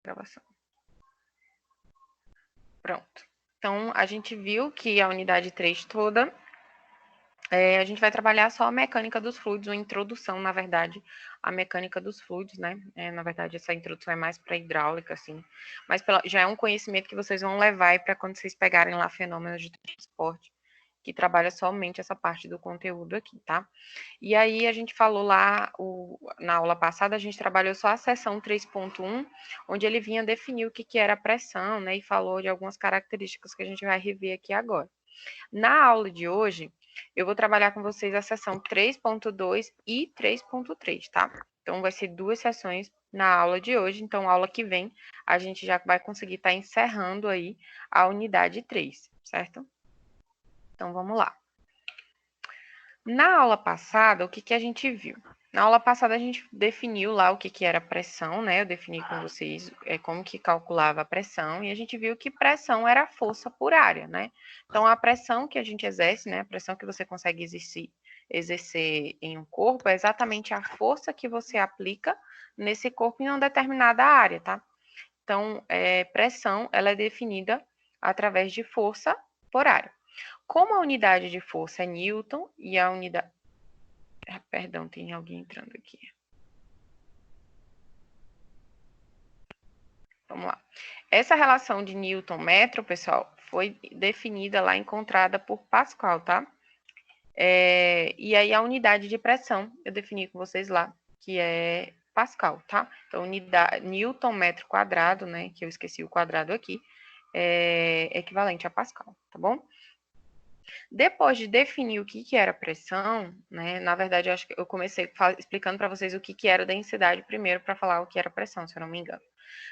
Gravação. Pronto. Então, a gente viu que a unidade 3 toda, a gente vai trabalhar só a mecânica dos fluidos, uma introdução, na verdade, à mecânica dos fluidos, né? Na verdade, essa introdução é mais para hidráulica, assim, mas já é um conhecimento que vocês vão levar para quando vocês pegarem lá fenômenos de transporte, que trabalha somente essa parte do conteúdo aqui, tá? E aí a gente falou lá, na aula passada, a gente trabalhou só a seção 3.1, onde ele vinha definir o que era pressão, né? E falou de algumas características que a gente vai rever aqui agora. Na aula de hoje, eu vou trabalhar com vocês a seção 3.2 e 3.3, tá? Então, vai ser 2 sessões na aula de hoje. Então, aula que vem, a gente já vai conseguir estar encerrando aí a unidade 3, certo? Então, vamos lá. Na aula passada, o que a gente viu? Na aula passada, a gente definiu lá o que era pressão, né? Eu defini com vocês como que calculava a pressão, e a gente viu que pressão era a força por área, né? Então, a pressão que a gente exerce, né? A pressão que você consegue exercer em um corpo é exatamente a força que você aplica nesse corpo em uma determinada área, tá? Então, pressão, ela é definida através de força por área. Como a unidade de força é Newton e a unidade... Perdão, tem alguém entrando aqui. Vamos lá. Essa relação de Newton-metro, pessoal, foi definida lá, encontrada por Pascal, tá? E aí a unidade de pressão, eu defini com vocês lá, que é Pascal, tá? Então, unidade Newton-metro quadrado, né, que eu esqueci o quadrado aqui, é equivalente a Pascal, tá bom? Depois de definir o que era pressão, né, na verdade, eu acho que eu comecei explicando para vocês o que era densidade primeiro para falar o que era pressão, se eu não me engano.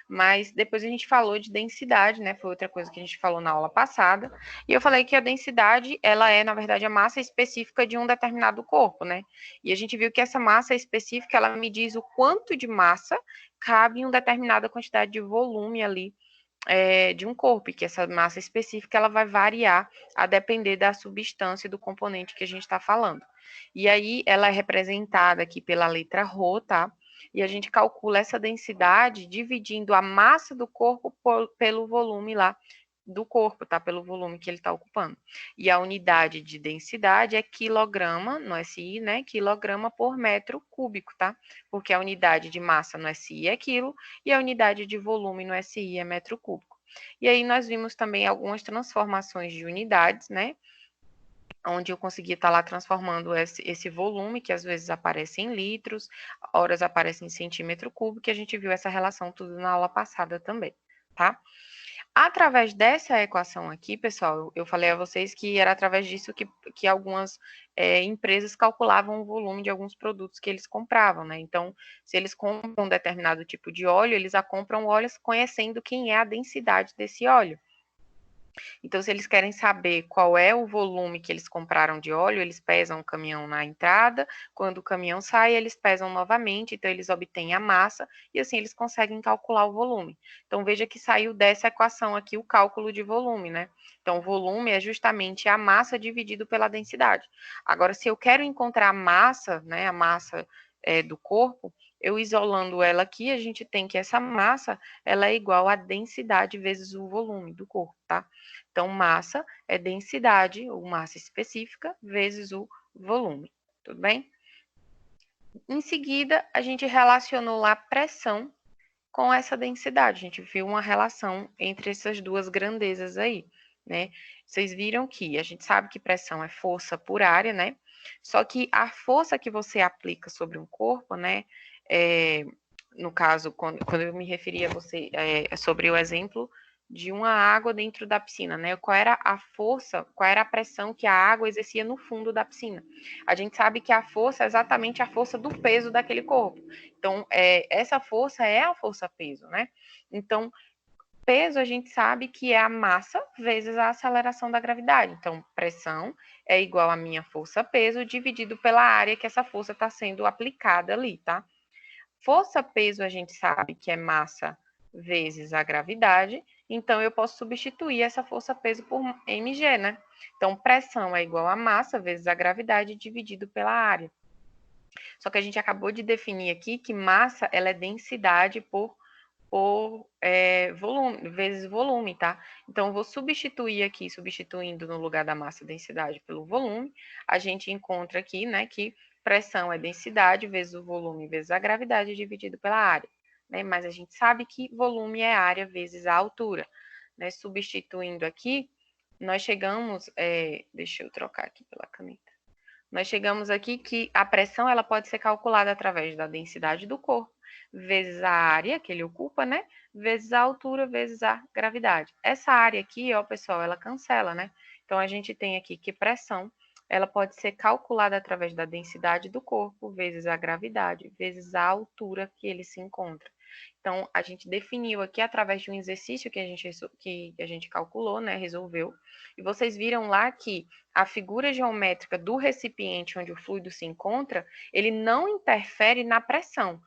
Mas depois a gente falou de densidade, né, foi outra coisa que a gente falou na aula passada, e eu falei que a densidade, ela é, na verdade, a massa específica de um determinado corpo, né, e a gente viu que essa massa específica, ela me diz o quanto de massa cabe em uma determinada quantidade de volume ali, de um corpo, e que essa massa específica ela vai variar a depender da substância do componente que a gente está falando. E aí ela é representada aqui pela letra ρ, tá? E a gente calcula essa densidade dividindo a massa do corpo pelo volume lá do corpo, tá? Pelo volume que ele está ocupando. E a unidade de densidade é quilograma, no SI, né? Quilograma por metro cúbico, tá? Porque a unidade de massa no SI é quilo e a unidade de volume no SI é metro cúbico. E aí nós vimos também algumas transformações de unidades, né? Onde eu consegui estar lá transformando esse volume, que às vezes aparece em litros, horas aparece em centímetro cúbico, que a gente viu essa relação tudo na aula passada também, tá? Através dessa equação aqui, pessoal, eu falei a vocês que era através disso que algumas empresas calculavam o volume de alguns produtos que eles compravam, né? Então, se eles compram um determinado tipo de óleo, eles compram óleos conhecendo quem é a densidade desse óleo. Então, se eles querem saber qual é o volume que eles compraram de óleo, eles pesam o caminhão na entrada, quando o caminhão sai, eles pesam novamente, então eles obtêm a massa, e assim eles conseguem calcular o volume. Então, veja que saiu dessa equação aqui o cálculo de volume, né? Então, o volume é justamente a massa dividido pela densidade. Agora, se eu quero encontrar a massa, né, a massa do corpo, eu isolando ela aqui, a gente tem que essa massa, ela é igual à densidade vezes o volume do corpo, tá? Então, massa é densidade, ou massa específica, vezes o volume, tudo bem? Em seguida, a gente relacionou lá a pressão com essa densidade. A gente viu uma relação entre essas duas grandezas aí, né? Vocês viram que a gente sabe que pressão é força por área, né? Só que a força que você aplica sobre um corpo, né? No caso, quando eu me referi a você sobre o exemplo de uma água dentro da piscina, né? Qual era a força, qual era a pressão que a água exercia no fundo da piscina? A gente sabe que a força é exatamente a força do peso daquele corpo. Então, essa força é a força-peso, né? Então, peso a gente sabe que é a massa vezes a aceleração da gravidade. Então, pressão é igual a minha força-peso dividido pela área que essa força está sendo aplicada ali, tá? Força-peso a gente sabe que é massa vezes a gravidade, então eu posso substituir essa força-peso por mg, né? Então, pressão é igual a massa vezes a gravidade dividido pela área. Só que a gente acabou de definir aqui que massa ela é densidade por por volume, vezes volume, tá? Então, eu vou substituir aqui, substituindo no lugar da massa densidade pelo volume, a gente encontra aqui, né, que pressão é densidade vezes o volume vezes a gravidade dividido pela área, né? Mas a gente sabe que volume é área vezes a altura, né? Substituindo aqui, nós chegamos, deixa eu trocar aqui pela caneta. Nós chegamos aqui que a pressão ela pode ser calculada através da densidade do corpo, vezes a área que ele ocupa, né? Vezes a altura, vezes a gravidade. Essa área aqui, ó, pessoal, ela cancela, né? Então, a gente tem aqui que pressão, ela pode ser calculada através da densidade do corpo, vezes a gravidade, vezes a altura que ele se encontra. Então, a gente definiu aqui através de um exercício que a gente calculou, né? Resolveu. E vocês viram lá que a figura geométrica do recipiente onde o fluido se encontra, ele não interfere na pressão.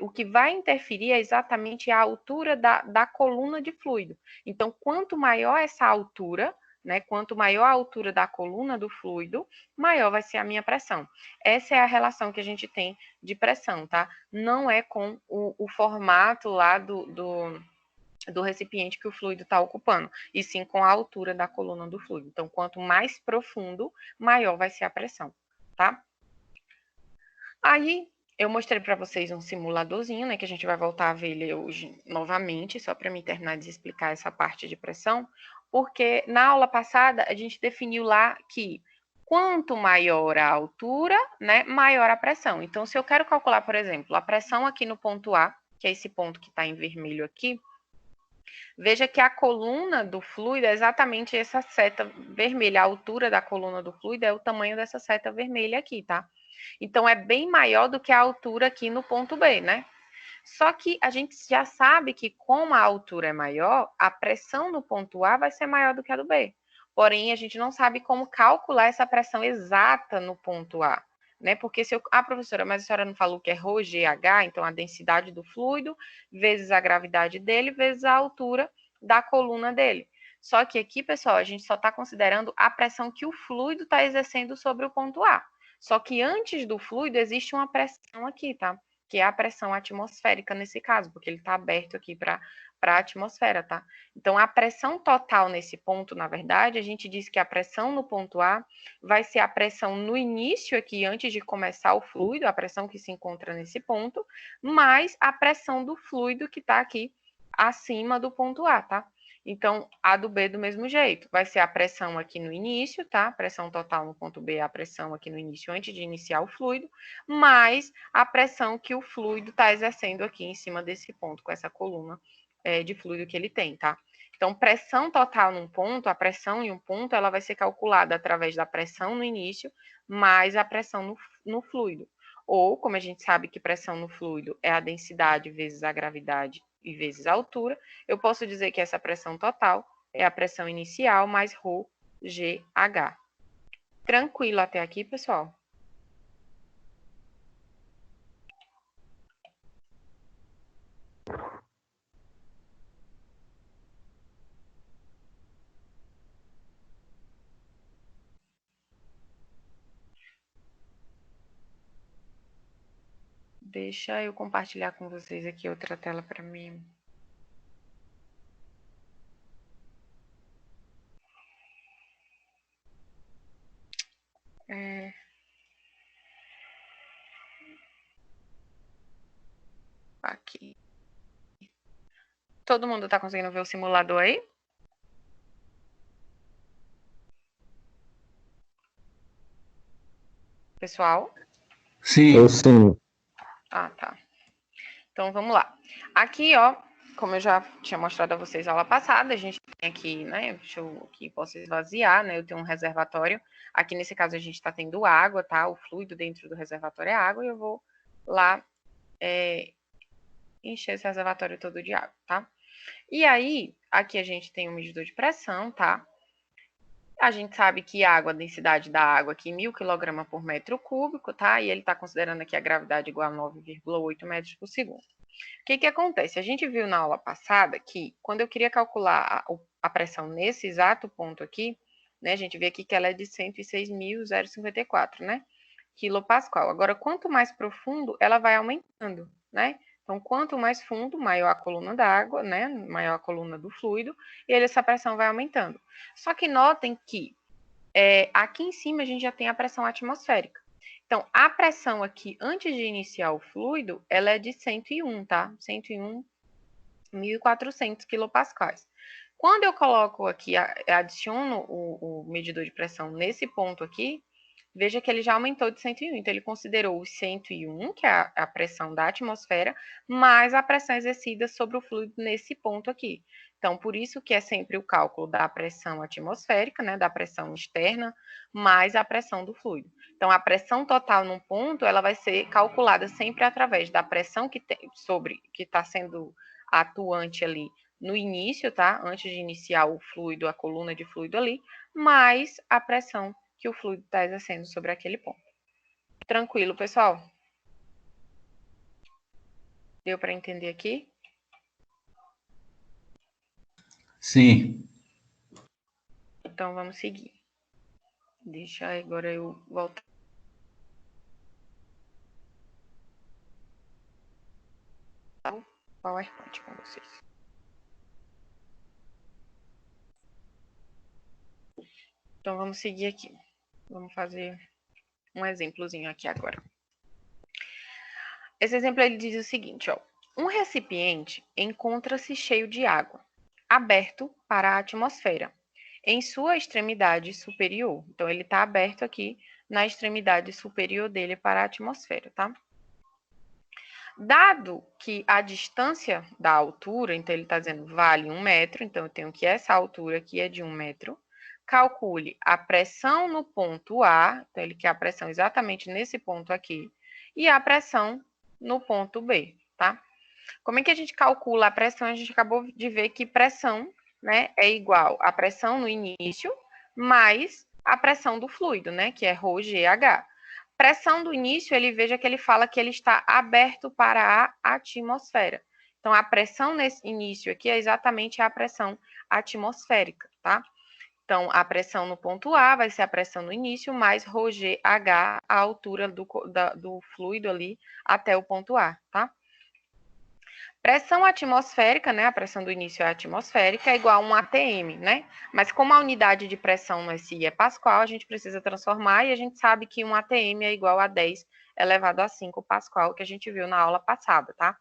O que vai interferir é exatamente a altura da coluna de fluido. Então, quanto maior essa altura, né, quanto maior a altura da coluna do fluido, maior vai ser a minha pressão. Essa é a relação que a gente tem de pressão, tá? Não é com o formato lá do recipiente que o fluido está ocupando, e sim com a altura da coluna do fluido. Então, quanto mais profundo, maior vai ser a pressão, tá? Aí, eu mostrei para vocês um simuladorzinho, né, que a gente vai voltar a ver ele hoje novamente, só para mim terminar de explicar essa parte de pressão, porque na aula passada a gente definiu lá que quanto maior a altura, né, maior a pressão. Então, se eu quero calcular, por exemplo, a pressão aqui no ponto A, que é esse ponto que está em vermelho aqui, veja que a coluna do fluido é exatamente essa seta vermelha. A altura da coluna do fluido é o tamanho dessa seta vermelha aqui, tá? Então, é bem maior do que a altura aqui no ponto B, né? Só que a gente já sabe que, como a altura é maior, a pressão no ponto A vai ser maior do que a do B. Porém, a gente não sabe como calcular essa pressão exata no ponto A, né? Porque se eu... Ah, professora, mas a senhora não falou que é ρGH, então a densidade do fluido vezes a gravidade dele vezes a altura da coluna dele. Só que aqui, pessoal, a gente só está considerando a pressão que o fluido está exercendo sobre o ponto A. Só que antes do fluido existe uma pressão aqui, tá? Que é a pressão atmosférica nesse caso, porque ele está aberto aqui para a atmosfera, tá? Então, a pressão total nesse ponto, na verdade, a gente diz que a pressão no ponto A vai ser a pressão no início aqui, antes de começar o fluido, a pressão que se encontra nesse ponto, mais a pressão do fluido que está aqui acima do ponto A, tá? Então, a do B do mesmo jeito. Vai ser a pressão aqui no início, tá? Pressão total no ponto B é a pressão aqui no início, antes de iniciar o fluido, mais a pressão que o fluido está exercendo aqui em cima desse ponto, com essa coluna de fluido que ele tem, tá? Então, pressão total num ponto, a pressão em um ponto, ela vai ser calculada através da pressão no início, mais a pressão no fluido. Ou, como a gente sabe que pressão no fluido é a densidade vezes a gravidade e vezes a altura, eu posso dizer que essa pressão total é a pressão inicial mais ρGH. Tranquilo até aqui, pessoal? Deixa eu compartilhar com vocês aqui outra tela para mim. Aqui. Todo mundo está conseguindo ver o simulador aí? Pessoal? Sim. Eu sim. Ah, tá. Então, vamos lá. Aqui, ó, como eu já tinha mostrado a vocês na aula passada, a gente tem aqui, né, deixa eu aqui, posso esvaziar, né, eu tenho um reservatório. Aqui, nesse caso, a gente está tendo água, tá? O fluido dentro do reservatório é água, e eu vou lá encher esse reservatório todo de água, tá? E aí, aqui a gente tem um medidor de pressão, tá? A gente sabe que a densidade da água aqui, 1.000 kg por metro cúbico, tá? E ele está considerando aqui a gravidade igual a 9,8 metros por segundo. O que acontece? A gente viu na aula passada que, quando eu queria calcular a pressão nesse exato ponto aqui, né? A gente vê aqui que ela é de 106.054, né? Quilopascal. Agora, quanto mais profundo, ela vai aumentando, né? Então, quanto mais fundo, maior a coluna d'água, né? Maior a coluna do fluido, e aí essa pressão vai aumentando. Só que notem que aqui em cima a gente já tem a pressão atmosférica. Então, a pressão aqui, antes de iniciar o fluido, ela é de 101, tá? 101.400 quilopascais. Quando eu coloco aqui, adiciono o medidor de pressão nesse ponto aqui, veja que ele já aumentou de 101. Então, ele considerou os 101, que é a pressão da atmosfera, mais a pressão exercida sobre o fluido nesse ponto aqui. Então, por isso que é sempre o cálculo da pressão atmosférica, né, da pressão externa, mais a pressão do fluido. Então, a pressão total num ponto, ela vai ser calculada sempre através da pressão que está sendo atuante ali no início, tá? Antes de iniciar o fluido, a coluna de fluido ali, mais a pressão que o fluido está exercendo sobre aquele ponto. Tranquilo, pessoal? Deu para entender aqui? Sim. Então, vamos seguir. Deixa agora eu voltar. O PowerPoint com vocês. Então, vamos seguir aqui. Vamos fazer um exemplozinho aqui agora. Esse exemplo ele diz o seguinte, ó. Um recipiente encontra-se cheio de água, aberto para a atmosfera, em sua extremidade superior. Então, ele está aberto aqui na extremidade superior dele para a atmosfera, tá? Dado que a distância da altura, então ele está dizendo vale 1 metro, então eu tenho que essa altura aqui é de 1 metro. Calcule a pressão no ponto A, então ele quer a pressão exatamente nesse ponto aqui, e a pressão no ponto B, tá? Como é que a gente calcula a pressão? A gente acabou de ver que pressão, né, é igual a pressão no início mais a pressão do fluido, né, que é ρGH. Pressão do início, veja que ele fala que ele está aberto para a atmosfera. Então, a pressão nesse início aqui é exatamente a pressão atmosférica, tá? Então, a pressão no ponto A vai ser a pressão no início, mais ρGH, a altura do fluido ali até o ponto A, tá? Pressão atmosférica, né? A pressão do início é atmosférica, é igual a 1 atm, né? Mas como a unidade de pressão no SI é pascal, a gente precisa transformar e a gente sabe que 1 atm é igual a 10 elevado a 5 pascal, que a gente viu na aula passada, tá?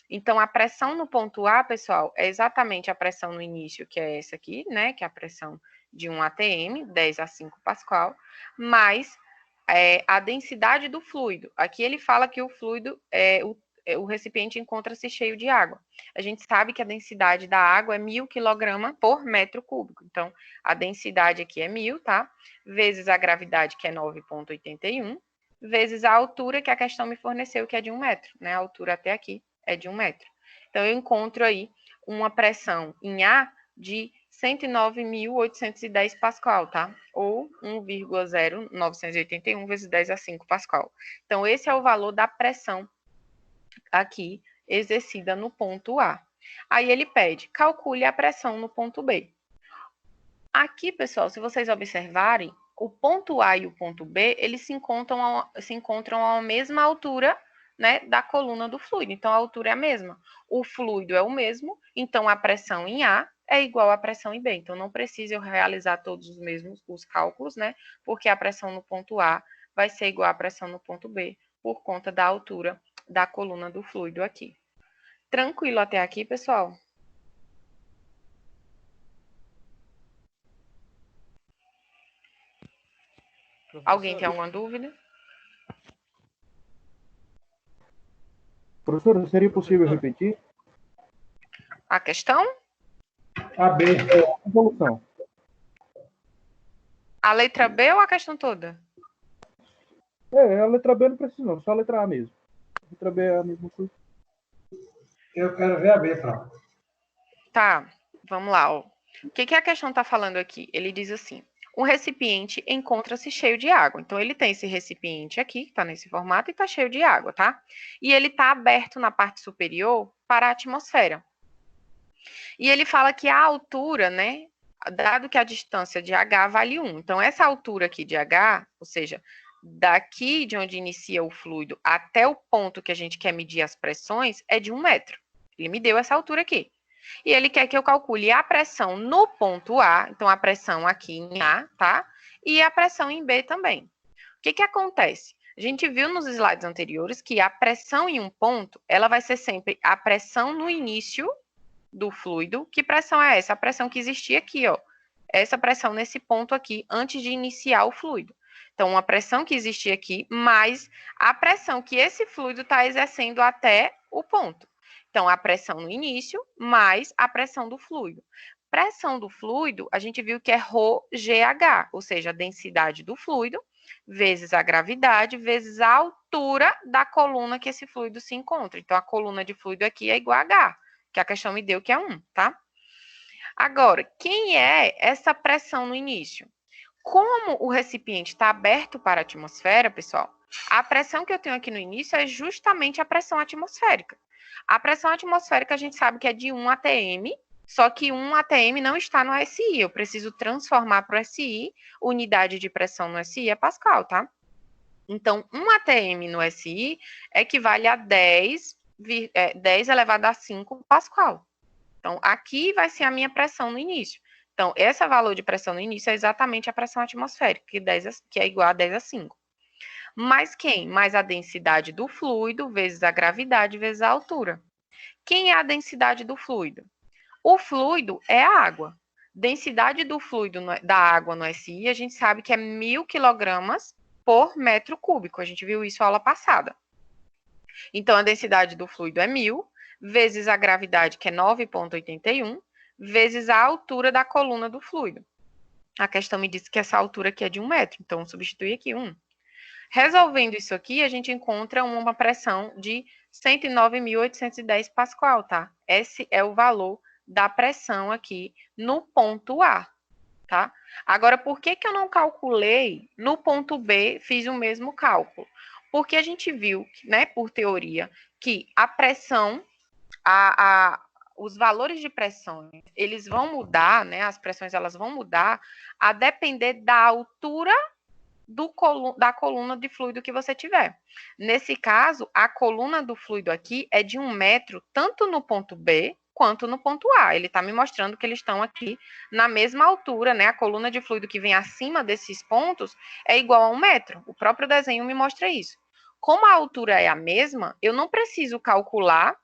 Então, a pressão no ponto A, pessoal, é exatamente a pressão no início, que é essa aqui, né? Que é a pressão de 1 atm, 10 a 5 pascal, mais a densidade do fluido. Aqui ele fala que o fluido, o recipiente encontra-se cheio de água. A gente sabe que a densidade da água é 1.000 kg por metro cúbico. Então, a densidade aqui é 1.000, tá? Vezes a gravidade, que é 9,81, vezes a altura que a questão me forneceu, que é de 1 metro, né? A altura até aqui é de 1 metro. Então, eu encontro aí uma pressão em A de 109.810 pascal, tá? Ou 1,0981 vezes 10 a 5 pascal. Então, esse é o valor da pressão aqui exercida no ponto A. Aí ele pede, calcule a pressão no ponto B. Aqui, pessoal, se vocês observarem, o ponto A e o ponto B, eles se encontram à mesma altura, né, da coluna do fluido. Então, a altura é a mesma. O fluido é o mesmo, então a pressão em A é igual à pressão em B. Então, não precisa eu realizar todos os cálculos, né, porque a pressão no ponto A vai ser igual à pressão no ponto B, por conta da altura da coluna do fluido aqui. Tranquilo até aqui, pessoal? Alguém tem alguma dúvida? Professora, seria possível repetir? A questão? A B, a resolução. A letra B ou a questão toda? A letra B não precisa não, só a letra A mesmo. A letra B é a mesma coisa. Eu quero ver a B, Frau. Tá, vamos lá. Ó. O que a questão está falando aqui? Ele diz assim, um recipiente encontra-se cheio de água. Então, ele tem esse recipiente aqui, que está nesse formato, e está cheio de água, tá? E ele está aberto na parte superior para a atmosfera. E ele fala que a altura, né, dado que a distância de H vale 1. Então, essa altura aqui de H, ou seja, daqui de onde inicia o fluido até o ponto que a gente quer medir as pressões é de 1 metro. Ele me deu essa altura aqui. E ele quer que eu calcule a pressão no ponto A, então a pressão aqui em A, tá? E a pressão em B também. O que que acontece? A gente viu nos slides anteriores que a pressão em um ponto, ela vai ser sempre a pressão no início do fluido. Que pressão é essa? A pressão que existia aqui, ó. Essa pressão nesse ponto aqui, antes de iniciar o fluido. Então, uma pressão que existia aqui, mais a pressão que esse fluido está exercendo até o ponto. Então, a pressão no início, mais a pressão do fluido. Pressão do fluido, a gente viu que é ρGH, ou seja, a densidade do fluido, vezes a gravidade, vezes a altura da coluna que esse fluido se encontra. Então, a coluna de fluido aqui é igual a H, que a questão me deu que é 1, tá? Agora, quem é essa pressão no início? Como o recipiente está aberto para a atmosfera, pessoal, a pressão que eu tenho aqui no início é justamente a pressão atmosférica. A pressão atmosférica a gente sabe que é de 1 atm, só que 1 atm não está no SI. Eu preciso transformar para o SI, unidade de pressão no SI é Pascal, tá? Então, 1 atm no SI equivale a 10 elevado a 5 Pascal. Então, aqui vai ser a minha pressão no início. Então, esse valor de pressão no início é exatamente a pressão atmosférica, que é igual a 10 a 5. Mais quem? Mais a densidade do fluido, vezes a gravidade, vezes a altura. Quem é a densidade do fluido? O fluido é a água. Densidade do fluido da água no SI, a gente sabe que é 1.000 quilogramas por metro cúbico. A gente viu isso na aula passada. Então, a densidade do fluido é 1.000, vezes a gravidade, que é 9,81, vezes a altura da coluna do fluido. A questão me disse que essa altura aqui é de 1 metro, então substitui aqui 1. Resolvendo isso aqui, a gente encontra uma pressão de 109.810 Pascal, tá? Esse é o valor da pressão aqui no ponto A, tá? Agora, por que que eu não calculei no ponto B, fiz o mesmo cálculo? Porque a gente viu, né, por teoria, que a pressão, os valores de pressão, eles vão mudar, né, as pressões elas vão mudar a depender da altura da coluna de fluido que você tiver. Nesse caso, a coluna do fluido aqui é de 1 metro, tanto no ponto B quanto no ponto A. Ele está me mostrando que eles estão aqui na mesma altura, né? A coluna de fluido que vem acima desses pontos é igual a 1 metro. O próprio desenho me mostra isso. Como a altura é a mesma, eu não preciso calcular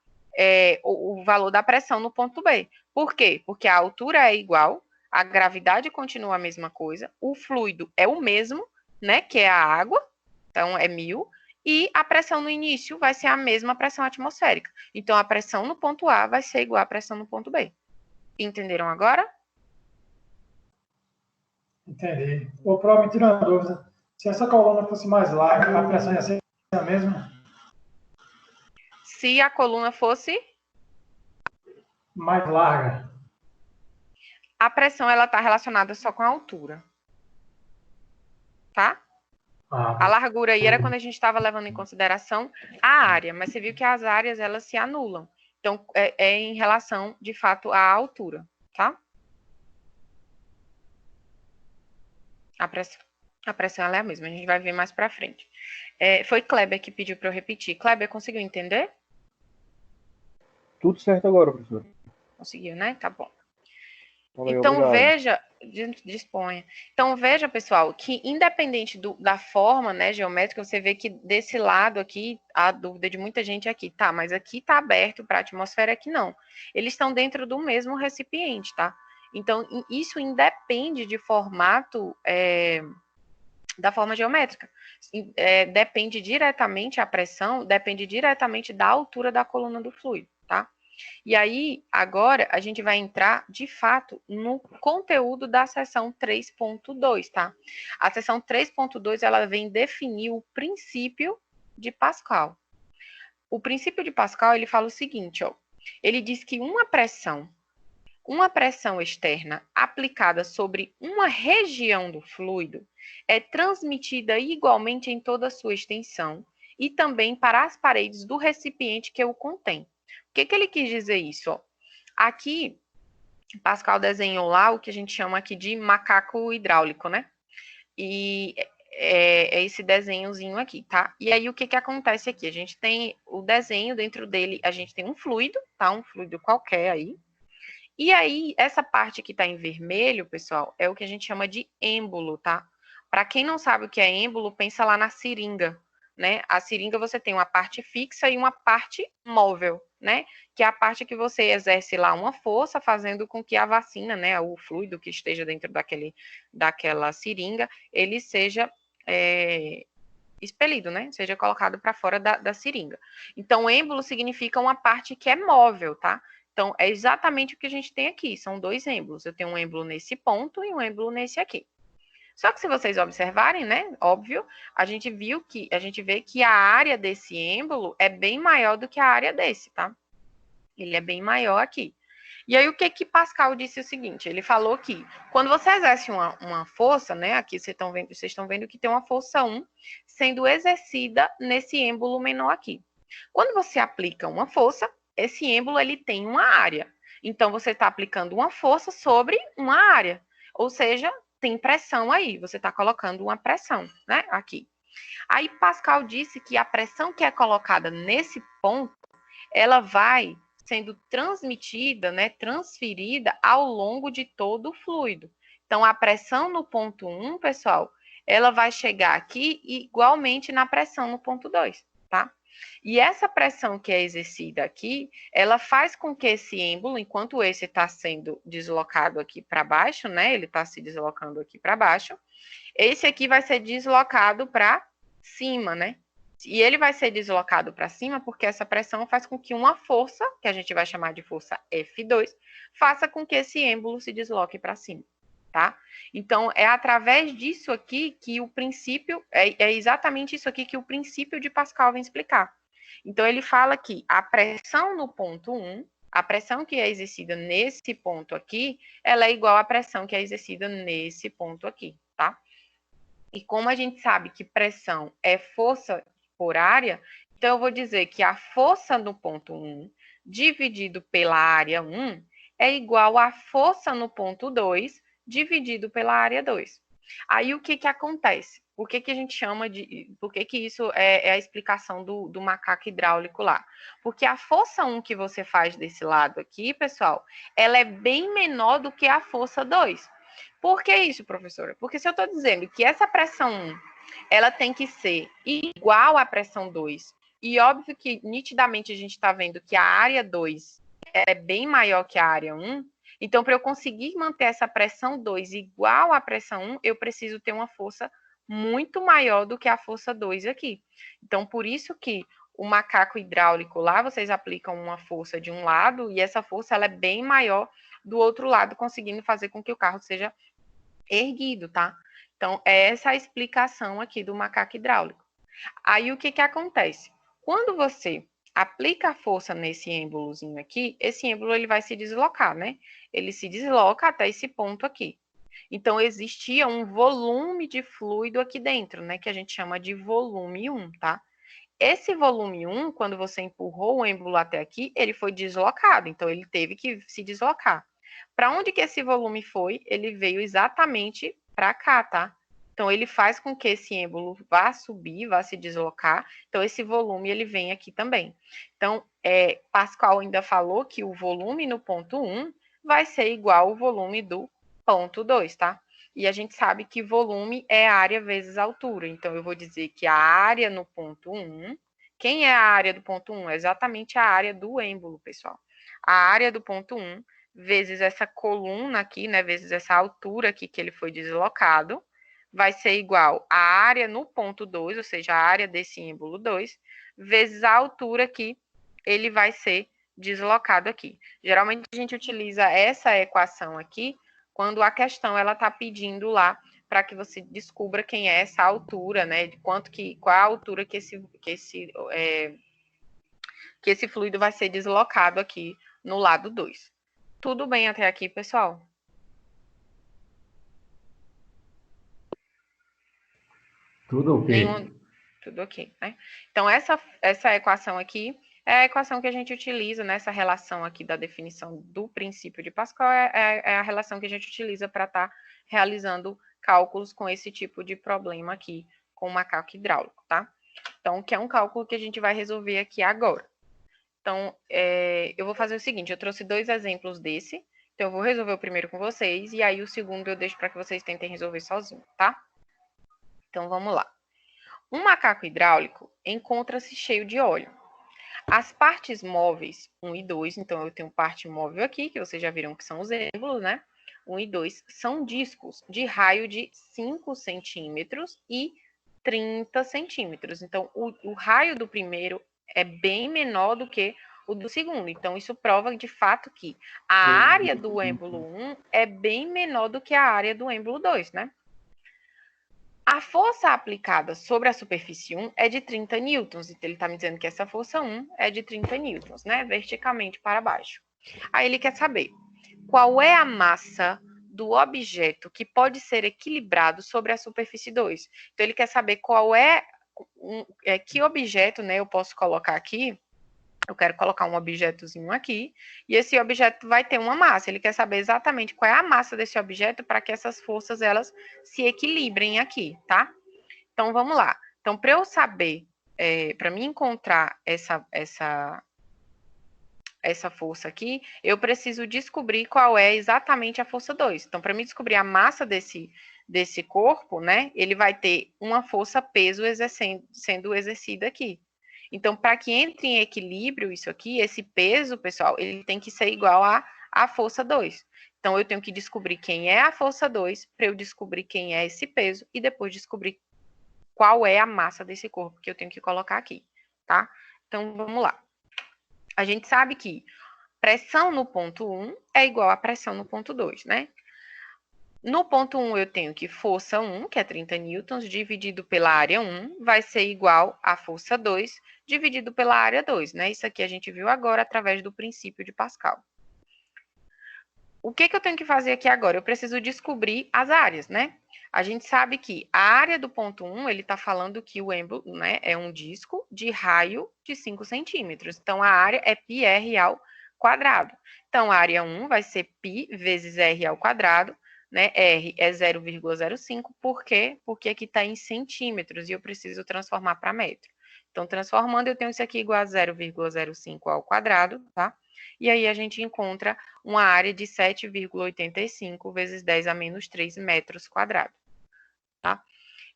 o valor da pressão no ponto B. Por quê? Porque a altura é igual, a gravidade continua a mesma coisa, o fluido é o mesmo, né, que é a água, então é 1.000, e a pressão no início vai ser a mesma pressão atmosférica. Então, a pressão no ponto A vai ser igual à pressão no ponto B. Entenderam agora? Entendi. Ô, Pro, me tira uma dúvida. Se essa coluna fosse mais larga, a pressão ia ser a mesma? Se a coluna fosse... Mais larga. A pressão, ela está relacionada só com a altura. Tá? A largura aí era quando a gente estava levando em consideração a área, mas você viu que as áreas, elas se anulam. Então, é em relação, de fato, à altura, tá? A pressão ela é a mesma, a gente vai ver mais pra frente. Foi Kleber que pediu para eu repetir. Kleber, conseguiu entender? Tudo certo agora, professor. Conseguiu, né? Tá bom. Valeu, Então, obrigado. veja, disponha. Então, veja, pessoal, que independente da forma, né, geométrica, você vê que desse lado aqui, a dúvida de muita gente aqui, tá, mas aqui tá aberto para a atmosfera, aqui não. Eles estão dentro do mesmo recipiente, tá? Então, isso independe de formato, da forma geométrica. Depende diretamente, a pressão depende diretamente da altura da coluna do fluido, tá? E aí, agora, a gente vai entrar, de fato, no conteúdo da seção 3.2, tá? A seção 3.2, ela vem definir o princípio de Pascal. O princípio de Pascal, ele fala o seguinte, ó. Ele diz que uma pressão externa aplicada sobre uma região do fluido é transmitida igualmente em toda a sua extensão e também para as paredes do recipiente que o contém. O que ele quis dizer isso? Ó? Aqui, Pascal desenhou lá o que a gente chama aqui de macaco hidráulico, né? E é esse desenhozinho aqui, tá? E aí, o que que acontece aqui? A gente tem o desenho, dentro dele, a gente tem um fluido, tá? Um fluido qualquer aí. E aí, essa parte que tá em vermelho, pessoal, é o que a gente chama de êmbolo, tá? Para quem não sabe o que é êmbolo, pensa lá na seringa, né? A seringa você tem uma parte fixa e uma parte móvel, né? Que é a parte que você exerce lá uma força, fazendo com que a vacina, né? O fluido que esteja dentro daquela seringa, ele seja expelido, né? Seja colocado para fora da seringa. Então, êmbolo significa uma parte que é móvel, tá? Então, é exatamente o que a gente tem aqui. São dois êmbolos. Eu tenho um êmbolo nesse ponto e um êmbolo nesse aqui. Só que se vocês observarem, né? Óbvio, a gente vê que a área desse êmbolo é bem maior do que a área desse, tá? Ele é bem maior aqui. E aí, o que Pascal disse o seguinte? Ele falou que quando você exerce uma força, né? Aqui vocês estão vendo que tem uma força 1 sendo exercida nesse êmbolo menor aqui. Quando você aplica uma força, esse êmbolo ele tem uma área. Então, você está aplicando uma força sobre uma área. Ou seja, tem pressão aí. Você está colocando uma pressão, né? Aqui. Aí, Pascal disse que a pressão que é colocada nesse ponto, ela vai sendo transmitida, né, transferida ao longo de todo o fluido. Então, a pressão no ponto 1, pessoal, ela vai chegar aqui igualmente na pressão no ponto 2, tá? E essa pressão que é exercida aqui, ela faz com que esse êmbolo, enquanto esse está sendo deslocado aqui para baixo, né, ele está se deslocando aqui para baixo, esse aqui vai ser deslocado para cima, né? E ele vai ser deslocado para cima porque essa pressão faz com que uma força, que a gente vai chamar de força F2, faça com que esse êmbolo se desloque para cima, tá? Então, é através disso aqui que o princípio, é exatamente isso aqui que o princípio de Pascal vem explicar. Então, ele fala que a pressão no ponto 1, a pressão que é exercida nesse ponto aqui, ela é igual à pressão que é exercida nesse ponto aqui, tá? E como a gente sabe que pressão é força por área, então eu vou dizer que a força no ponto 1 dividido pela área 1 é igual à força no ponto 2 dividido pela área 2. Aí o que acontece? Por que a gente chama de... Por que isso é a explicação do macaco hidráulico lá? Porque a força 1 que você faz desse lado aqui, pessoal, ela é bem menor do que a força 2. Por que isso, professora? Porque se eu estou dizendo que essa pressão 1, ela tem que ser igual à pressão 2, e óbvio que nitidamente a gente está vendo que a área 2 é bem maior que a área 1, então para eu conseguir manter essa pressão 2 igual à pressão 1, eu preciso ter uma força muito maior do que a força 2 aqui. Então, por isso que o macaco hidráulico lá, vocês aplicam uma força de um lado, e essa força ela é bem maior do outro lado, conseguindo fazer com que o carro seja erguido, tá? Então, é essa a explicação aqui do macaco hidráulico. Aí, o que acontece? Quando você aplica a força nesse êmbolozinho aqui, esse êmbolo ele vai se deslocar, né? Ele se desloca até esse ponto aqui. Então, existia um volume de fluido aqui dentro, né? Que a gente chama de volume 1, tá? Esse volume 1, quando você empurrou o êmbolo até aqui, ele foi deslocado. Então, ele teve que se deslocar. Para onde que esse volume foi? Ele veio exatamente para cá, tá? Então, ele faz com que esse êmbolo vá subir, vá se deslocar. Então, esse volume, ele vem aqui também. Então, Pascal ainda falou que o volume no ponto 1 vai ser igual ao volume do ponto 2, tá? E a gente sabe que volume é área vezes altura. Então, eu vou dizer que a área no ponto 1... Quem é a área do ponto 1? É exatamente a área do êmbolo, pessoal. A área do ponto 1 vezes essa coluna aqui, né, vezes essa altura aqui que ele foi deslocado, vai ser igual a área no ponto 2, ou seja, a área desse êmbolo 2, vezes a altura que ele vai ser deslocado aqui. Geralmente a gente utiliza essa equação aqui quando a questão ela está pedindo lá para que você descubra quem é essa altura, né, de qual a altura que esse fluido vai ser deslocado aqui no lado 2. Tudo bem até aqui, pessoal? Tudo ok. Tudo ok, né? Então, essa equação aqui é a equação que a gente utiliza nessa relação aqui da definição do princípio de Pascal, é a relação que a gente utiliza para estar realizando cálculos com esse tipo de problema aqui, com o macaco hidráulico, tá? Então, que é um cálculo que a gente vai resolver aqui agora. Então, eu vou fazer o seguinte, eu trouxe 2 exemplos desse, então eu vou resolver o primeiro com vocês, e aí o segundo eu deixo para que vocês tentem resolver sozinho, tá? Então, vamos lá. Um macaco hidráulico encontra-se cheio de óleo. As partes móveis 1 e 2, então eu tenho parte móvel aqui, que vocês já viram que são os êmbolos, né? 1 e 2 são discos de raio de 5 centímetros e 30 centímetros. Então, o raio do primeiro é bem menor do que o do segundo. Então, isso prova de fato que a área do êmbolo 1 é bem menor do que a área do êmbolo 2, né? A força aplicada sobre a superfície 1 é de 30 newtons. Então, ele está me dizendo que essa força 1 é de 30 newtons, né? Verticalmente para baixo. Aí ele quer saber qual é a massa do objeto que pode ser equilibrado sobre a superfície 2. Então, ele quer saber qual que objeto, né, eu posso colocar aqui. Eu quero colocar um objetozinho aqui, e esse objeto vai ter uma massa. Ele quer saber exatamente qual é a massa desse objeto para que essas forças, elas se equilibrem aqui, tá? Então, vamos lá. Então, para eu saber, para mim encontrar essa força aqui, eu preciso descobrir qual é exatamente a força 2. Então, para mim descobrir a massa desse corpo, né, ele vai ter uma força-peso sendo exercida aqui. Então, para que entre em equilíbrio isso aqui, esse peso, pessoal, ele tem que ser igual à força 2. Então, eu tenho que descobrir quem é a força 2, para eu descobrir quem é esse peso, e depois descobrir qual é a massa desse corpo que eu tenho que colocar aqui, tá? Então, vamos lá. A gente sabe que pressão no ponto 1 é igual a pressão no ponto 2, né? No ponto 1, eu tenho que força 1, que é 30 newtons, dividido pela área 1, vai ser igual a força 2, dividido pela área 2, né? Isso aqui a gente viu agora através do princípio de Pascal. O que eu tenho que fazer aqui agora? Eu preciso descobrir as áreas, né? A gente sabe que a área do ponto 1, ele está falando que o êmbolo, né, é um disco de raio de 5 centímetros. Então, a área é πr ao quadrado. Então, a área 1 vai ser π vezes r ao quadrado, né? R é 0,05, por quê? Porque aqui está em centímetros e eu preciso transformar para metro. Então, transformando, eu tenho isso aqui igual a 0,05 ao quadrado, tá? E aí a gente encontra uma área de 7,85 vezes 10 a menos 3 metros quadrados, tá?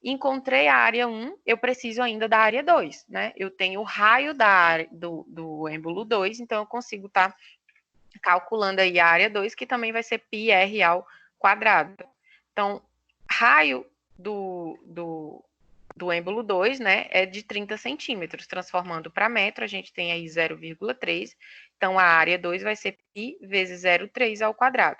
Encontrei a área 1, eu preciso ainda da área 2, né? Eu tenho o raio da área do êmbolo 2, então eu consigo estar calculando aí a área 2, que também vai ser πr ao quadrado. Então, raio do êmbolo 2, né, é de 30 centímetros. Transformando para metro, a gente tem aí 0,3. Então, a área 2 vai ser π vezes 0,3 ao quadrado.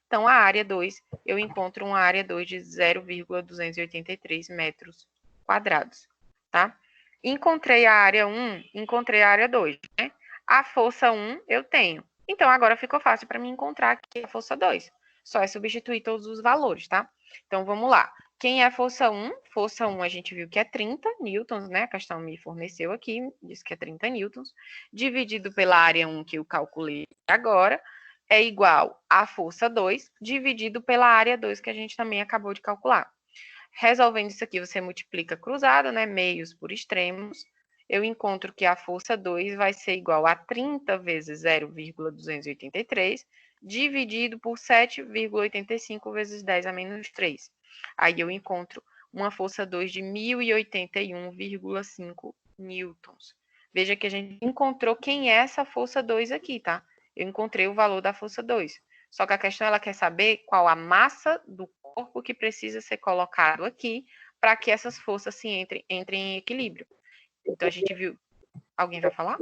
Então, a área 2, eu encontro uma área 2 de 0,283 metros quadrados, tá? Encontrei a área 1, encontrei a área 2, né? A força 1 eu tenho. Então, agora ficou fácil para mim encontrar aqui a força 2. Só é substituir todos os valores, tá? Então, vamos lá. Quem é a força 1? Força 1 a gente viu que é 30 newtons, né? A questão me forneceu aqui, disse que é 30 newtons. Dividido pela área 1 que eu calculei agora, é igual a força 2, dividido pela área 2 que a gente também acabou de calcular. Resolvendo isso aqui, você multiplica cruzado, né? Meios por extremos. Eu encontro que a força 2 vai ser igual a 30 vezes 0,283, dividido por 7,85 vezes 10 a menos 3. Aí eu encontro uma força 2 de 1.081,5 newtons. Veja que a gente encontrou quem é essa força 2 aqui, tá? Eu encontrei o valor da força 2. Só que a questão, ela quer saber qual a massa do corpo que precisa ser colocado aqui para que essas forças se entrem em equilíbrio. Então, a gente viu... Alguém vai falar?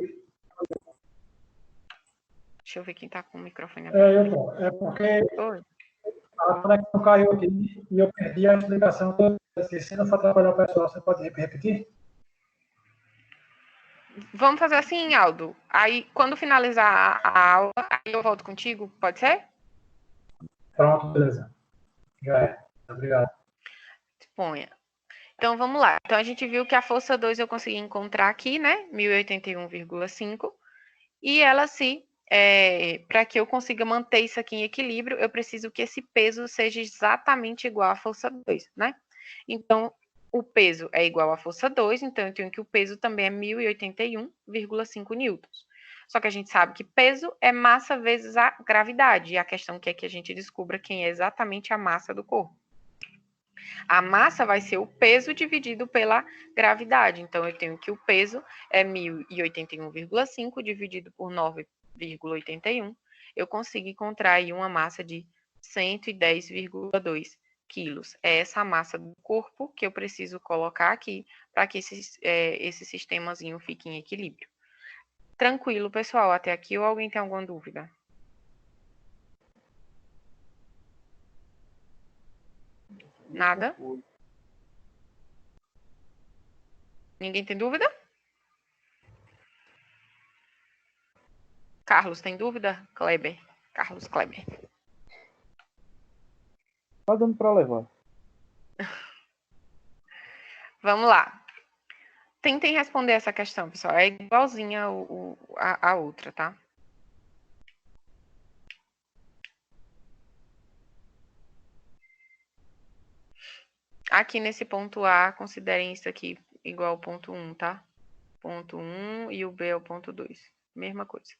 Deixa eu ver quem está com o microfone aberto. É porque Oi. a conexão caiu aqui e eu perdi a explicação. Se não for atrapalhar o pessoal, você pode repetir? Vamos fazer assim, Aldo. Aí, quando finalizar a aula, aí eu volto contigo, pode ser? Pronto, beleza. Já é. Obrigado. Disponha. Então, vamos lá. Então, a gente viu que a força 2 eu consegui encontrar aqui, né? 1081,5. E ela se para que eu consiga manter isso aqui em equilíbrio, eu preciso que esse peso seja exatamente igual à força 2, né? Então, o peso é igual à força 2, então eu tenho que o peso também é 1081,5 newtons. Só que a gente sabe que peso é massa vezes a gravidade, e a questão que é que a gente descubra quem é exatamente a massa do corpo. A massa vai ser o peso dividido pela gravidade, então eu tenho que o peso é 1081,5 dividido por 9,81, eu consigo encontrar aí uma massa de 110,2 quilos. É essa a massa do corpo que eu preciso colocar aqui para que esse sistemazinho fique em equilíbrio. Tranquilo, pessoal, até aqui, ou alguém tem alguma dúvida? Nada? Ninguém tem dúvida? Carlos, tem dúvida? Kleber. Carlos Kleber. Tá dando para levar. Vamos lá. Tentem responder essa questão, pessoal. É igualzinha a outra, tá? Aqui nesse ponto A, considerem isso aqui igual ao ponto 1, tá? Ponto 1 e o B é o ponto 2. Mesma coisa.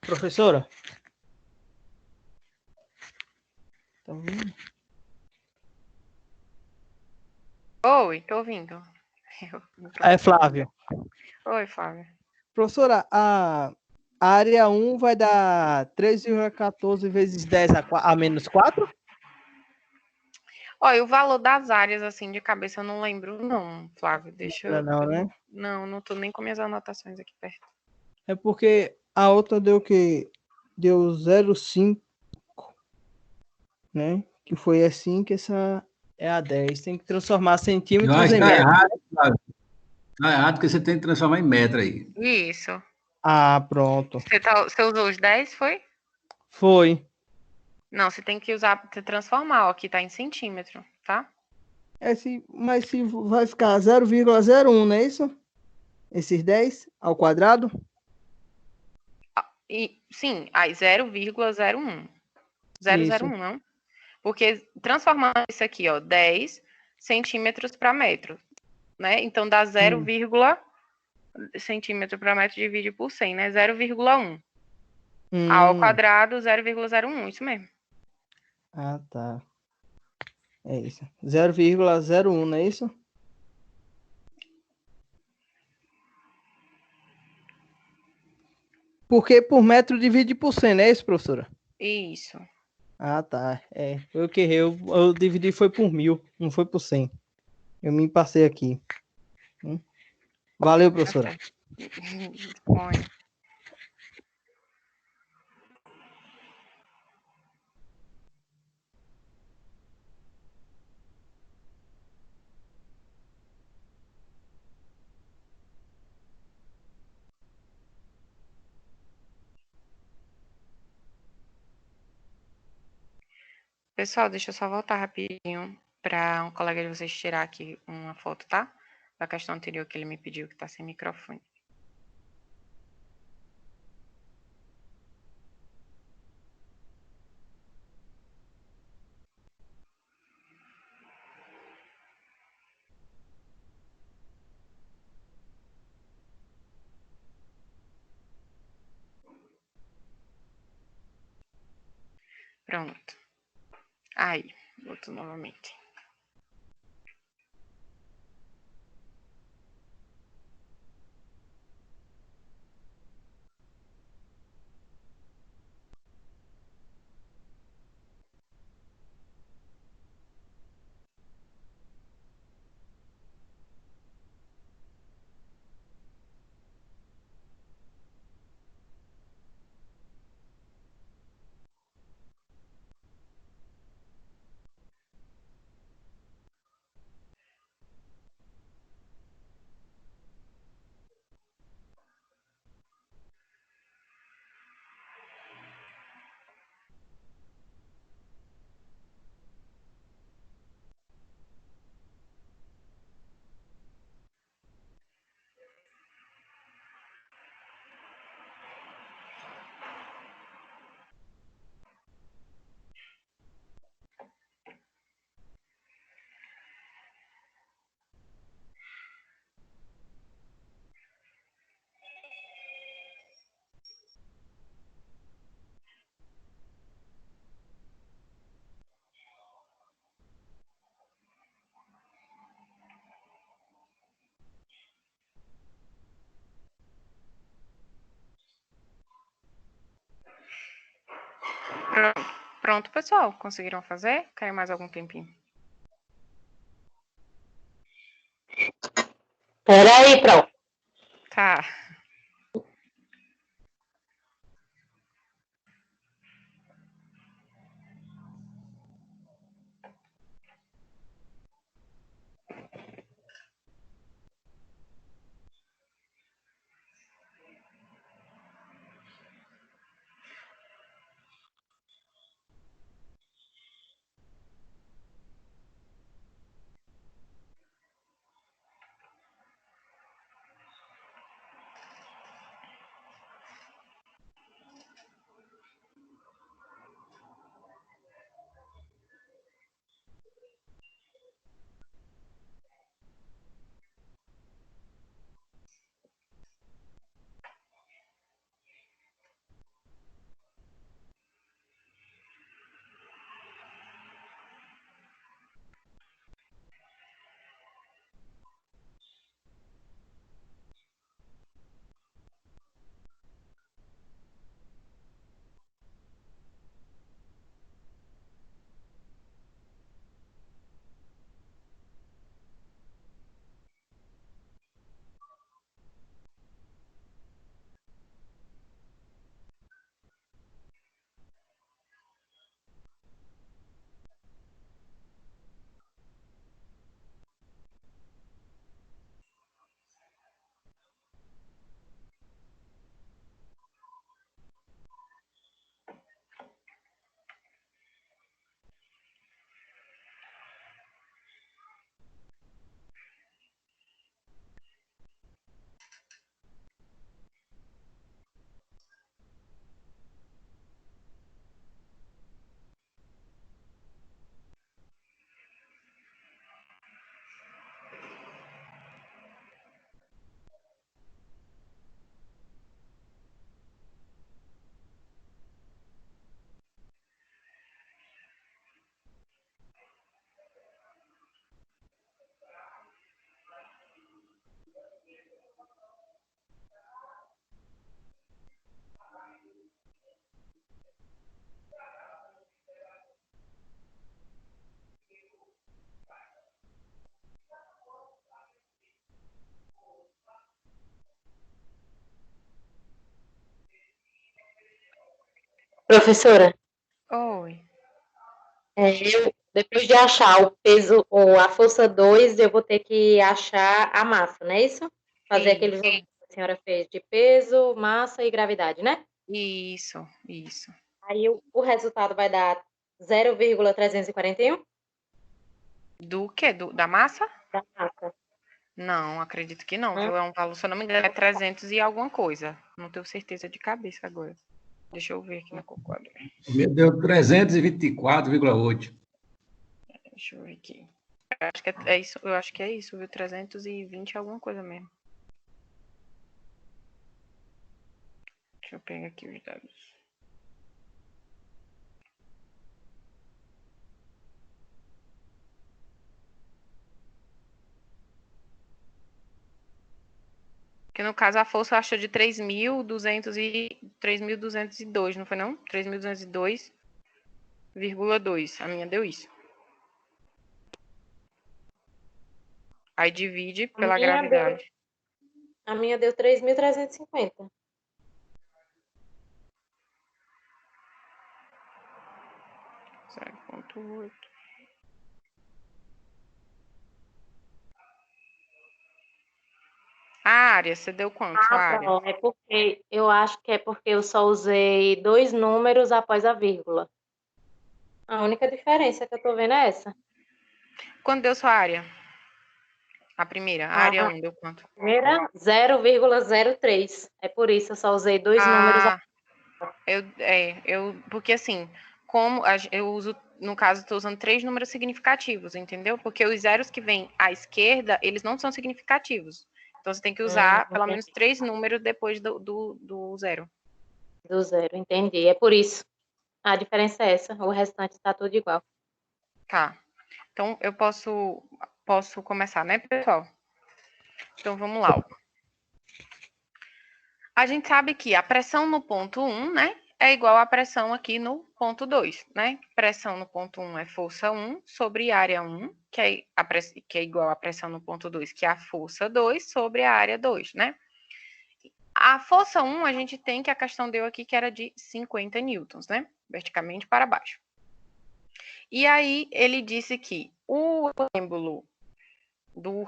Professora? Tá ouvindo? Oi, tô ouvindo. É, Flávio. Oi, Flávio. Professora, a área 1 vai dar 3,14 vezes 10 a menos 4? Olha, o valor das áreas, assim, de cabeça eu não lembro, não, Flávio. Deixa eu... Não, né? Não tô nem com minhas anotações aqui perto. É porque a outra deu o quê? Deu 0,5, né? Que foi assim, que essa é a 10. Tem que transformar Eu centímetros acho em que tá metros. errado, Flávio. Tá errado porque você tem que transformar em metro aí. Isso. Ah, pronto. Você usou os 10, foi? Foi. Não, você tem que usar, transformar, ó, aqui tá em centímetro, tá? Mas se vai ficar 0,01, não é isso? Esses 10 ao quadrado? E, sim, aí 0,01. Isso. 001, não? Porque transformando isso aqui, ó, 10 centímetros para metro, né? Então dá 0,01. centímetro para metro divide por 100, né? 0,1. A ao Hum, quadrado, 0,01, isso mesmo. ah, tá. É isso. 0,01, não é isso? Porque por metro divide por 100, não é isso, professora? Isso. Ah, tá. É, foi o que errei. Eu dividi foi por 1000, não foi por 100. Eu me passei aqui. Valeu, Tá professora. certo. Põe. Pessoal, deixa eu só voltar rapidinho para um colega de vocês tirar aqui uma foto, tá? Da questão anterior que ele me pediu, que tá sem microfone. Pronto. Aí, boto novamente. Pronto, pessoal. Conseguiram fazer? Quer mais algum tempinho? Peraí, pronto. Tá. Professora, Oi. depois de achar o peso ou a força 2, eu vou ter que achar a massa, não é isso? Fazer aquele Isso. jogo que a senhora fez de peso, massa e gravidade, né? Isso, isso. Aí o resultado vai dar 0,341 Do quê? Da massa? da massa. Não, acredito que não, viu? É um valor, se eu não me engano, é 300 e alguma coisa. Não tenho certeza de cabeça agora. Deixa eu ver aqui na calculadora. O meu deu 324,8. Deixa eu ver aqui. Eu acho que é isso, eu acho que é isso, viu? 320 alguma coisa mesmo. Deixa eu pegar aqui os dados. Porque no caso a força achou de 3.202, não foi não? 3.202,2. A minha deu isso. Aí divide pela gravidade. A minha deu 3.350. 0,8. A área, você deu quanto? A área? Não, é porque eu acho que é porque eu só usei 2 números após a vírgula. A única diferença que eu tô vendo é essa. Quanto deu sua área? A primeira, a área 1 deu quanto? Primeira, 0,03. É por isso eu só usei 2 números. Porque assim, eu uso, no caso, estou usando 3 números significativos, entendeu? Porque os zeros que vêm à esquerda, eles não são significativos. Então, você tem que usar pelo menos 3 números depois do zero. Do zero, entendi. É por isso. A diferença é essa. O restante está tudo igual. Tá. Então, eu posso começar, né, pessoal? Então, vamos lá. A gente sabe que a pressão no ponto 1, né, é igual à pressão aqui no ponto 2, né? Pressão no ponto 1 é força 1 sobre área 1, que é igual à pressão no ponto 2, que é a força 2 sobre a área 2, né? A força 1, a gente tem que a questão deu aqui que era de 50 newtons, né? Verticalmente para baixo. E aí, ele disse que o êmbolo do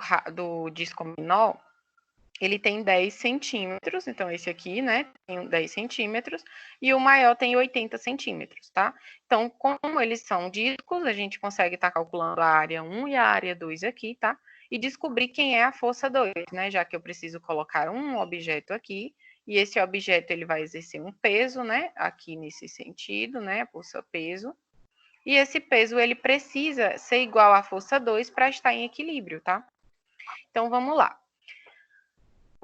disco menor, ele tem 10 centímetros, então esse aqui, né, tem 10 centímetros, e o maior tem 80 centímetros, tá? Então, como eles são discos, a gente consegue estar calculando a área 1 e a área 2 aqui, tá? E descobrir quem é a força 2, né? Já que eu preciso colocar um objeto aqui, e esse objeto ele vai exercer um peso, né? Aqui nesse sentido, né? A força peso. E esse peso ele precisa ser igual à força 2 para estar em equilíbrio, tá? Então, vamos lá.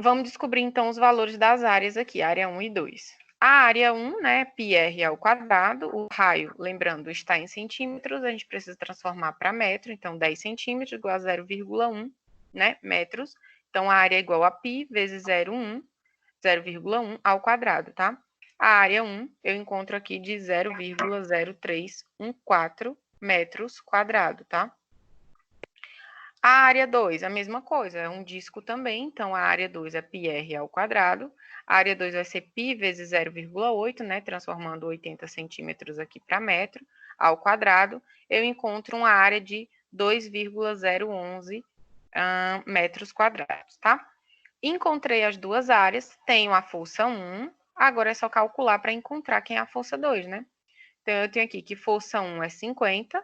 Vamos descobrir, então, os valores das áreas aqui, área 1 e 2. A área 1, né, πr ao quadrado, o raio, lembrando, está em centímetros, a gente precisa transformar para metro, então 10 centímetros igual a 0,1, né, metros. Então, a área é igual a π vezes 0,1 ao quadrado, tá? A área 1 eu encontro aqui de 0,0314 metros quadrados, tá? A área 2, a mesma coisa, é um disco também, então a área 2 é πr ao quadrado, a área 2 vai ser π vezes 0,8, né, transformando 80 centímetros aqui para metro, ao quadrado, eu encontro uma área de 2,011 metros quadrados, tá? Encontrei as duas áreas, tenho a força 1, agora é só calcular para encontrar quem é a força 2, né? Então, eu tenho aqui que força 1 é 50,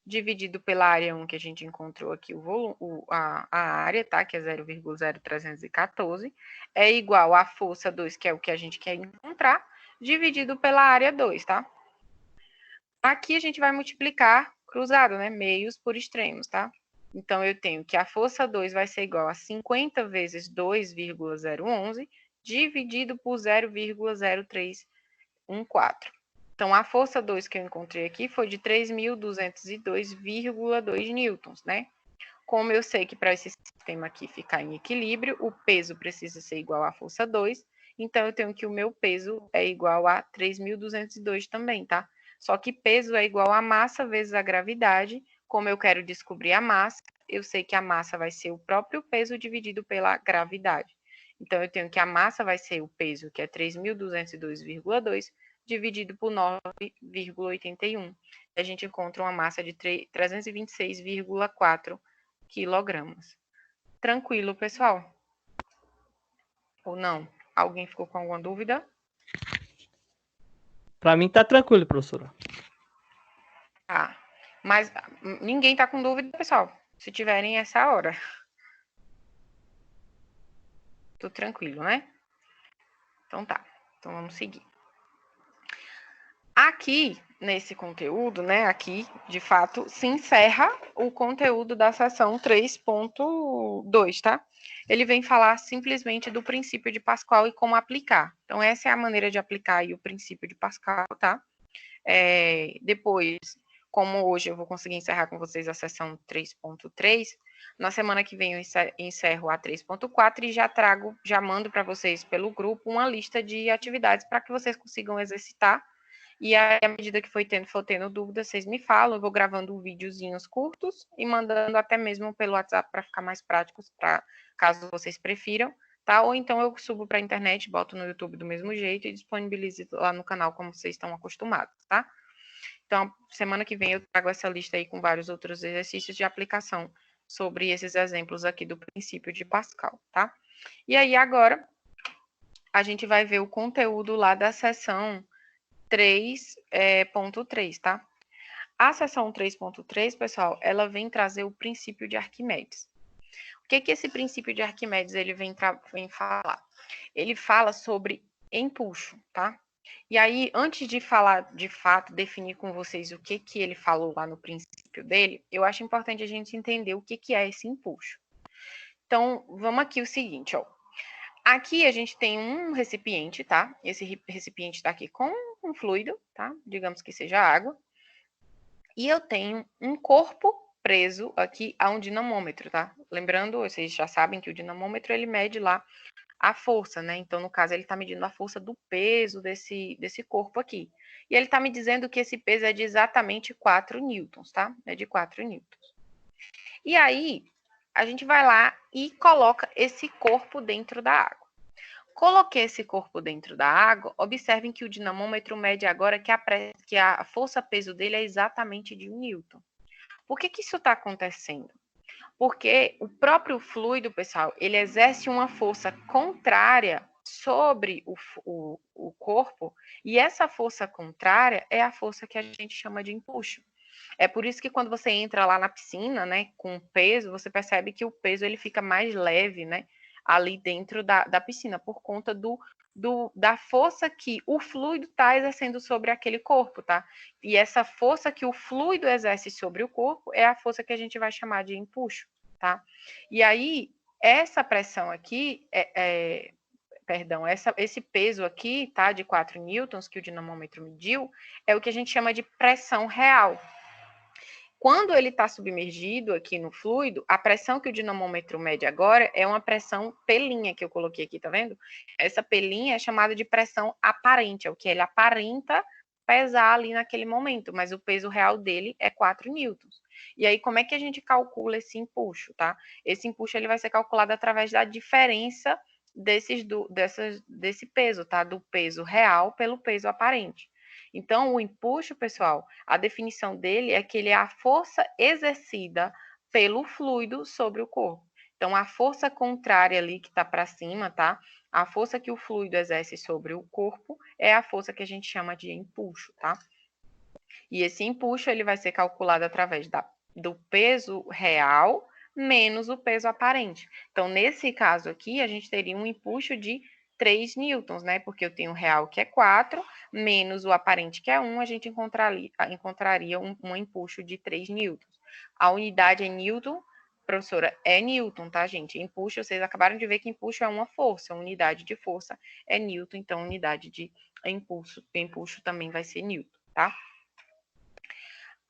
dividido pela área 1 que a gente encontrou aqui, a área, tá? Que é 0,0314, é igual à força 2, que é o que a gente quer encontrar, dividido pela área 2, tá? Aqui a gente vai multiplicar cruzado, né? Meios por extremos, tá? Então, eu tenho que a força 2 vai ser igual a 50 vezes 2,011, dividido por 0,0314. Então, a força 2 que eu encontrei aqui foi de 3.202,2 newtons, né? Como eu sei que para esse sistema aqui ficar em equilíbrio, o peso precisa ser igual à força 2, então eu tenho que o meu peso é igual a 3.202 também, tá? Só que peso é igual a massa vezes a gravidade. Como eu quero descobrir a massa, eu sei que a massa vai ser o próprio peso dividido pela gravidade. Então, eu tenho que a massa vai ser o peso, que é 3.202,2, dividido por 9,81. A gente encontra uma massa de 326,4 quilogramas. Tranquilo, pessoal? Ou não? Alguém ficou com alguma dúvida? Para mim tá tranquilo, professora. Ah, mas ninguém tá com dúvida, pessoal. Se tiverem, essa é a hora. Tudo tranquilo, né? Então tá. Então vamos seguir. Aqui, nesse conteúdo, né? Aqui, de fato, se encerra o conteúdo da seção 3.2, tá? Ele vem falar simplesmente do princípio de Pascal e como aplicar. Então, essa é a maneira de aplicar aí o princípio de Pascal, tá? Depois, como hoje eu vou conseguir encerrar com vocês a seção 3.3, na semana que vem eu encerro a 3.4 e já mando para vocês pelo grupo uma lista de atividades para que vocês consigam exercitar. E aí, à medida que for tendo dúvidas, vocês me falam, eu vou gravando videozinhos curtos e mandando até mesmo pelo WhatsApp para ficar mais práticos, caso vocês prefiram, tá? Ou então eu subo para a internet, boto no YouTube do mesmo jeito e disponibilizo lá no canal como vocês estão acostumados, tá? Então, semana que vem eu trago essa lista aí com vários outros exercícios de aplicação sobre esses exemplos aqui do princípio de Pascal, tá? E aí, agora, a gente vai ver o conteúdo lá da seção 3.3, tá? A seção 3.3, pessoal, ela vem trazer o princípio de Arquimedes. O que esse princípio de Arquimedes ele vem falar? Ele fala sobre empuxo, tá? E aí, antes de falar, de fato, definir com vocês o que ele falou lá no princípio dele, eu acho importante a gente entender o que é esse empuxo. Então, vamos aqui o seguinte, ó. Aqui a gente tem um recipiente, tá? Esse recipiente está aqui com um fluido, tá? Digamos que seja água. E eu tenho um corpo preso aqui a um dinamômetro, tá? Lembrando, vocês já sabem que o dinamômetro, ele mede lá a força, né? Então, no caso, ele está medindo a força do peso desse corpo aqui. E ele está me dizendo que esse peso é de exatamente 4 newtons, tá? É de 4 newtons. E aí, a gente vai lá e coloca esse corpo dentro da água. Coloquei esse corpo dentro da água, observem que o dinamômetro mede agora que a força-peso dele é exatamente de 1 newton. Por que isso está acontecendo? Porque o próprio fluido, pessoal, ele exerce uma força contrária sobre o corpo, e essa força contrária é a força que a gente chama de empuxo. É por isso que quando você entra lá na piscina, né, com peso, você percebe que o peso ele fica mais leve, né, ali dentro da piscina, por conta da força que o fluido está exercendo sobre aquele corpo, tá? E essa força que o fluido exerce sobre o corpo é a força que a gente vai chamar de empuxo, tá? E aí, essa pressão aqui, esse peso aqui, tá, de 4 newtons, que o dinamômetro mediu, é o que a gente chama de pressão real. Quando ele está submergido aqui no fluido, a pressão que o dinamômetro mede agora é uma pressão pelinha que eu coloquei aqui, tá vendo? Essa pelinha é chamada de pressão aparente, é o que ele aparenta pesar ali naquele momento, mas o peso real dele é 4 newtons. E aí, como é que a gente calcula esse empuxo, tá? Esse empuxo ele vai ser calculado através da diferença desse peso, tá? Do peso real pelo peso aparente. Então, o empuxo, pessoal, a definição dele é que ele é a força exercida pelo fluido sobre o corpo. Então, a força contrária ali que está para cima, tá? A força que o fluido exerce sobre o corpo é a força que a gente chama de empuxo, tá? E esse empuxo, ele vai ser calculado através do peso real menos o peso aparente. Então, nesse caso aqui, a gente teria um empuxo de 3 newtons, né? Porque eu tenho o real, que é 4, menos o aparente, que é 1, a gente encontraria um empuxo de 3 newtons. A unidade é newton, professora, é newton, tá, gente? Empuxo, vocês acabaram de ver que empuxo é uma força, a unidade de força é newton, então a unidade de empuxo também vai ser newton, tá?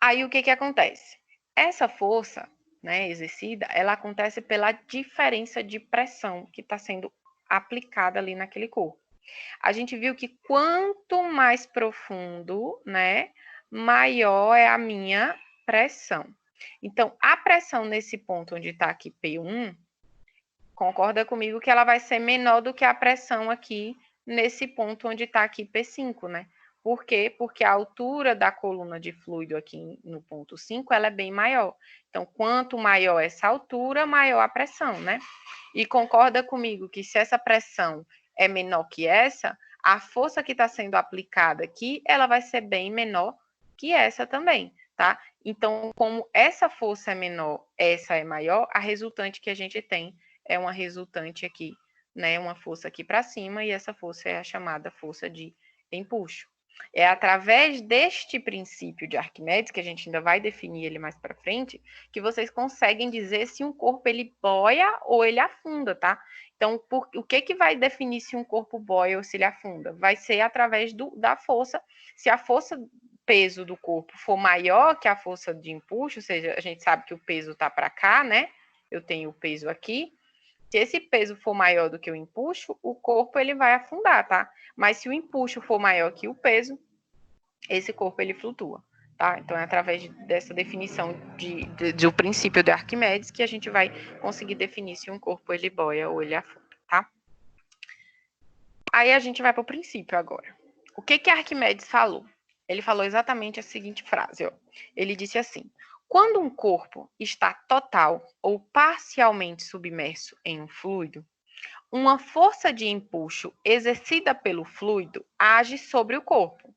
Aí, o que acontece? Essa força, né, exercida, ela acontece pela diferença de pressão que está sendo aplicada ali naquele corpo. A gente viu que quanto mais profundo, né, maior é a minha pressão. Então, a pressão nesse ponto onde está aqui P1, concorda comigo que ela vai ser menor do que a pressão aqui nesse ponto onde está aqui P5, né? Por quê? Porque a altura da coluna de fluido aqui no ponto 5, ela é bem maior. Então, quanto maior essa altura, maior a pressão, né? E concorda comigo que se essa pressão é menor que essa, a força que está sendo aplicada aqui, ela vai ser bem menor que essa também, tá? Então, como essa força é menor, essa é maior, a resultante que a gente tem é uma resultante aqui, né? Uma força aqui para cima, e essa força é a chamada força de empuxo. É através deste princípio de Arquimedes, que a gente ainda vai definir ele mais para frente, que vocês conseguem dizer se um corpo ele boia ou ele afunda, tá? Então, o que vai definir se um corpo boia ou se ele afunda? Vai ser através da força. Se a força peso do corpo for maior que a força de empuxo, ou seja, a gente sabe que o peso está para cá, né? Eu tenho o peso aqui. Se esse peso for maior do que o empuxo, o corpo ele vai afundar, tá? Mas se o empuxo for maior que o peso, esse corpo ele flutua, tá? Então é através dessa definição do princípio de Arquimedes que a gente vai conseguir definir se um corpo ele boia ou ele afunda, tá? Aí a gente vai para o princípio agora. O que Arquimedes falou? Ele falou exatamente a seguinte frase, ó. Ele disse assim: quando um corpo está total ou parcialmente submerso em um fluido, uma força de empuxo exercida pelo fluido age sobre o corpo.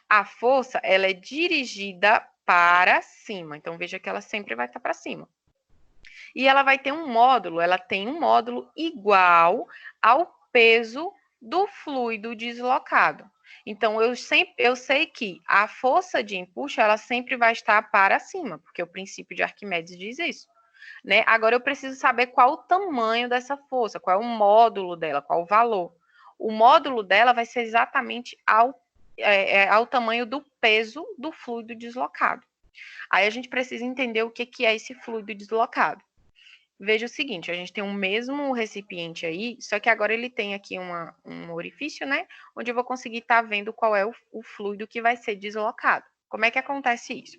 A força, ela é dirigida para cima. Então, veja que ela sempre vai estar para cima. E ela vai ter um módulo, ela tem um módulo igual ao peso do fluido deslocado. Então, eu sei que a força de empuxo, ela sempre vai estar para cima, porque o princípio de Arquimedes diz isso. Né? Agora, eu preciso saber qual o tamanho dessa força, qual é o módulo dela, qual o valor. O módulo dela vai ser exatamente ao tamanho do peso do fluido deslocado. Aí a gente precisa entender o que é esse fluido deslocado. Veja o seguinte, a gente tem o mesmo recipiente aí, só que agora ele tem aqui um orifício, né? Onde eu vou conseguir estar vendo qual é o fluido que vai ser deslocado. Como é que acontece isso?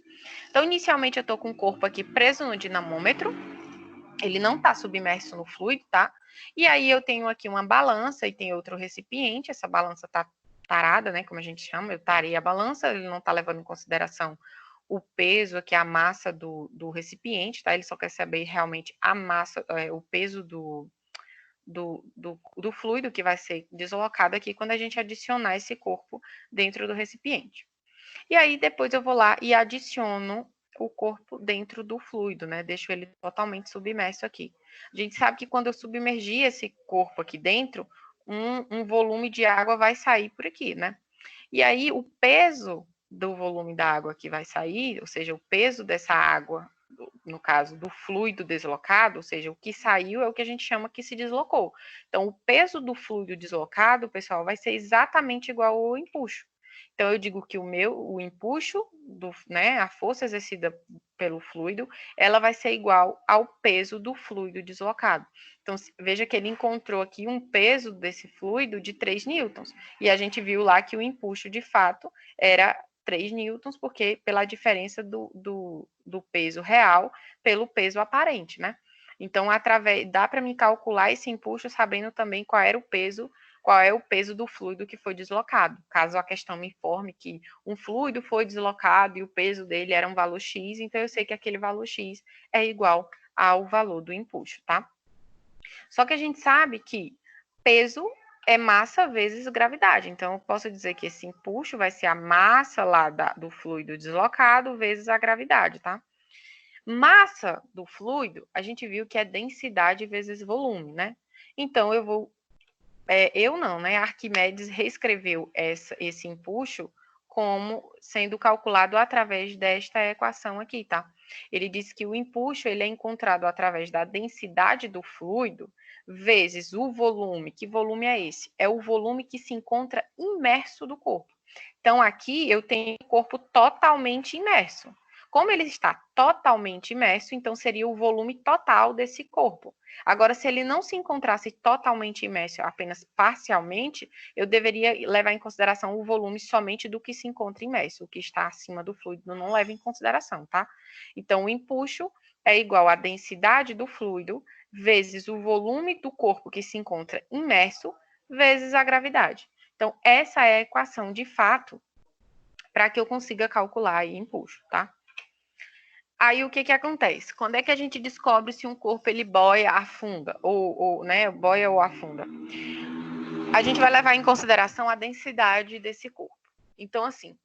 Então, inicialmente eu estou com o corpo aqui preso no dinamômetro, ele não está submerso no fluido, tá? E aí eu tenho aqui uma balança e tem outro recipiente, essa balança está tarada, né? Como a gente chama, eu tarei a balança, ele não está levando em consideração o peso aqui, a massa do recipiente, tá? Ele só quer saber realmente a massa, o peso do fluido que vai ser deslocado aqui quando a gente adicionar esse corpo dentro do recipiente. E aí depois eu vou lá e adiciono o corpo dentro do fluido, né? Deixo ele totalmente submerso aqui. A gente sabe que quando eu submergir esse corpo aqui dentro, um volume de água vai sair por aqui, né? E aí o peso do volume da água que vai sair, ou seja, o peso dessa água, no caso do fluido deslocado, ou seja, o que saiu é o que a gente chama que se deslocou. Então, o peso do fluido deslocado, pessoal, vai ser exatamente igual ao empuxo. Então, eu digo que o empuxo, né, a força exercida pelo fluido, ela vai ser igual ao peso do fluido deslocado. Então, veja que ele encontrou aqui um peso desse fluido de 3 newtons. E a gente viu lá que o empuxo, de fato, era 3 newtons, porque pela diferença do peso real pelo peso aparente, né? Então, dá para me calcular esse empuxo sabendo também qual é o peso do fluido que foi deslocado. Caso a questão me informe que um fluido foi deslocado e o peso dele era um valor X, então eu sei que aquele valor X é igual ao valor do empuxo, tá? Só que a gente sabe que peso é massa vezes gravidade. Então, eu posso dizer que esse empuxo vai ser a massa lá do fluido deslocado vezes a gravidade, tá? Massa do fluido, a gente viu que é densidade vezes volume, né? Então, Arquimedes reescreveu esse empuxo como sendo calculado através desta equação aqui, tá? Ele diz que o empuxo ele é encontrado através da densidade do fluido vezes o volume. Que volume é esse? É o volume que se encontra imerso do corpo. Então, aqui eu tenho o corpo totalmente imerso. Como ele está totalmente imerso, então seria o volume total desse corpo. Agora, se ele não se encontrasse totalmente imerso, apenas parcialmente, eu deveria levar em consideração o volume somente do que se encontra imerso. O que está acima do fluido não leva em consideração, tá? Então, o empuxo é igual à densidade do fluido vezes o volume do corpo que se encontra imerso vezes a gravidade. Então, essa é a equação, de fato, para que eu consiga calcular aí empuxo, tá? Aí o que que acontece? Quando é que a gente descobre se um corpo ele boia, afunda, ou né, boia ou afunda? A gente vai levar em consideração a densidade desse corpo. Então, assim,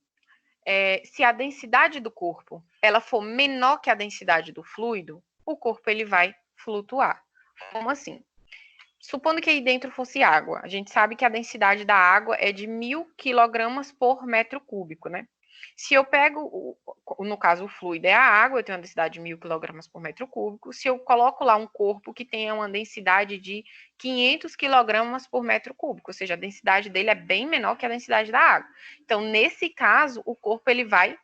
se a densidade do corpo ela for menor que a densidade do fluido, o corpo ele vai flutuar. Como assim? Supondo que aí dentro fosse água, a gente sabe que a densidade da água é de 1.000 quilogramas por metro cúbico, né? Se eu pego, no caso o fluido é a água, eu tenho uma densidade de 1.000 quilogramas por metro cúbico, se eu coloco lá um corpo que tenha uma densidade de 500 quilogramas por metro cúbico, ou seja, a densidade dele é bem menor que a densidade da água. Então, nesse caso, o corpo ele vai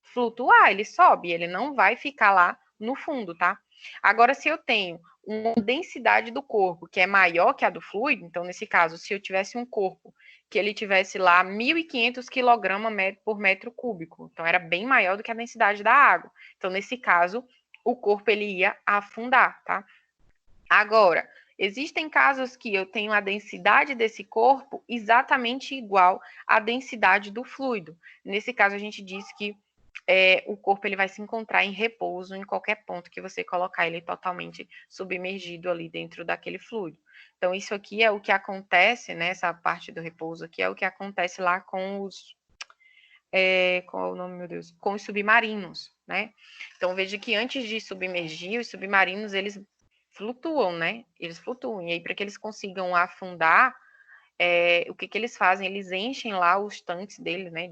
flutuar, ele sobe, ele não vai ficar lá no fundo, tá? Agora, se eu tenho uma densidade do corpo que é maior que a do fluido, então, nesse caso, se eu tivesse um corpo que ele tivesse lá 1.500 quilogramas por metro cúbico, então era bem maior do que a densidade da água. Então, nesse caso, o corpo ele ia afundar, tá? Agora, existem casos que eu tenho a densidade desse corpo exatamente igual à densidade do fluido. Nesse caso, a gente diz que o corpo ele vai se encontrar em repouso em qualquer ponto que você colocar ele totalmente submergido ali dentro daquele fluido. Então, isso aqui é o que acontece, né? Essa parte do repouso aqui é o que acontece lá com os... qual é o nome, meu Deus? Com os submarinos, né? Então, veja que antes de submergir, os submarinos, eles flutuam, né? Eles flutuam. E aí, para que eles consigam afundar, o que eles fazem? Eles enchem lá os tanques deles, né,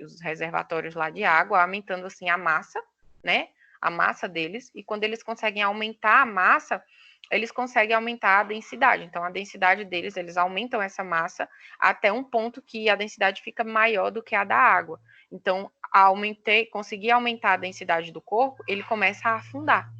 os reservatórios lá de água, aumentando assim a massa, né, a massa deles, e quando eles conseguem aumentar a massa, eles conseguem aumentar a densidade. Então, a densidade deles, eles aumentam essa massa até um ponto que a densidade fica maior do que a da água. Então, conseguir aumentar a densidade do corpo, ele começa a afundar.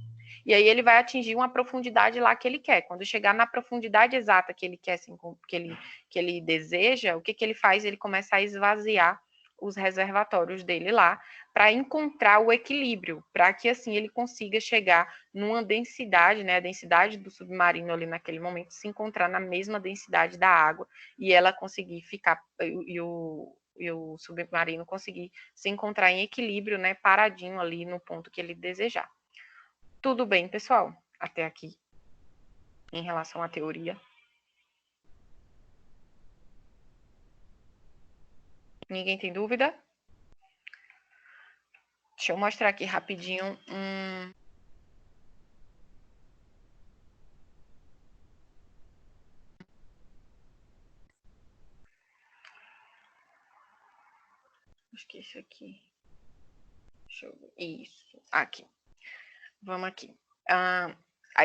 E aí ele vai atingir uma profundidade lá que ele quer. Quando chegar na profundidade exata que ele quer, que ele deseja, o que ele faz? Ele começa a esvaziar os reservatórios dele lá para encontrar o equilíbrio, para que assim ele consiga chegar numa densidade, né, a densidade do submarino ali naquele momento se encontrar na mesma densidade da água e ela conseguir ficar e o submarino conseguir se encontrar em equilíbrio, né, paradinho ali no ponto que ele desejar. Tudo bem, pessoal? Até aqui, em relação à teoria. Ninguém tem dúvida? Deixa eu mostrar aqui rapidinho Acho que é isso aqui. Deixa eu ver. Isso, aqui. Vamos aqui.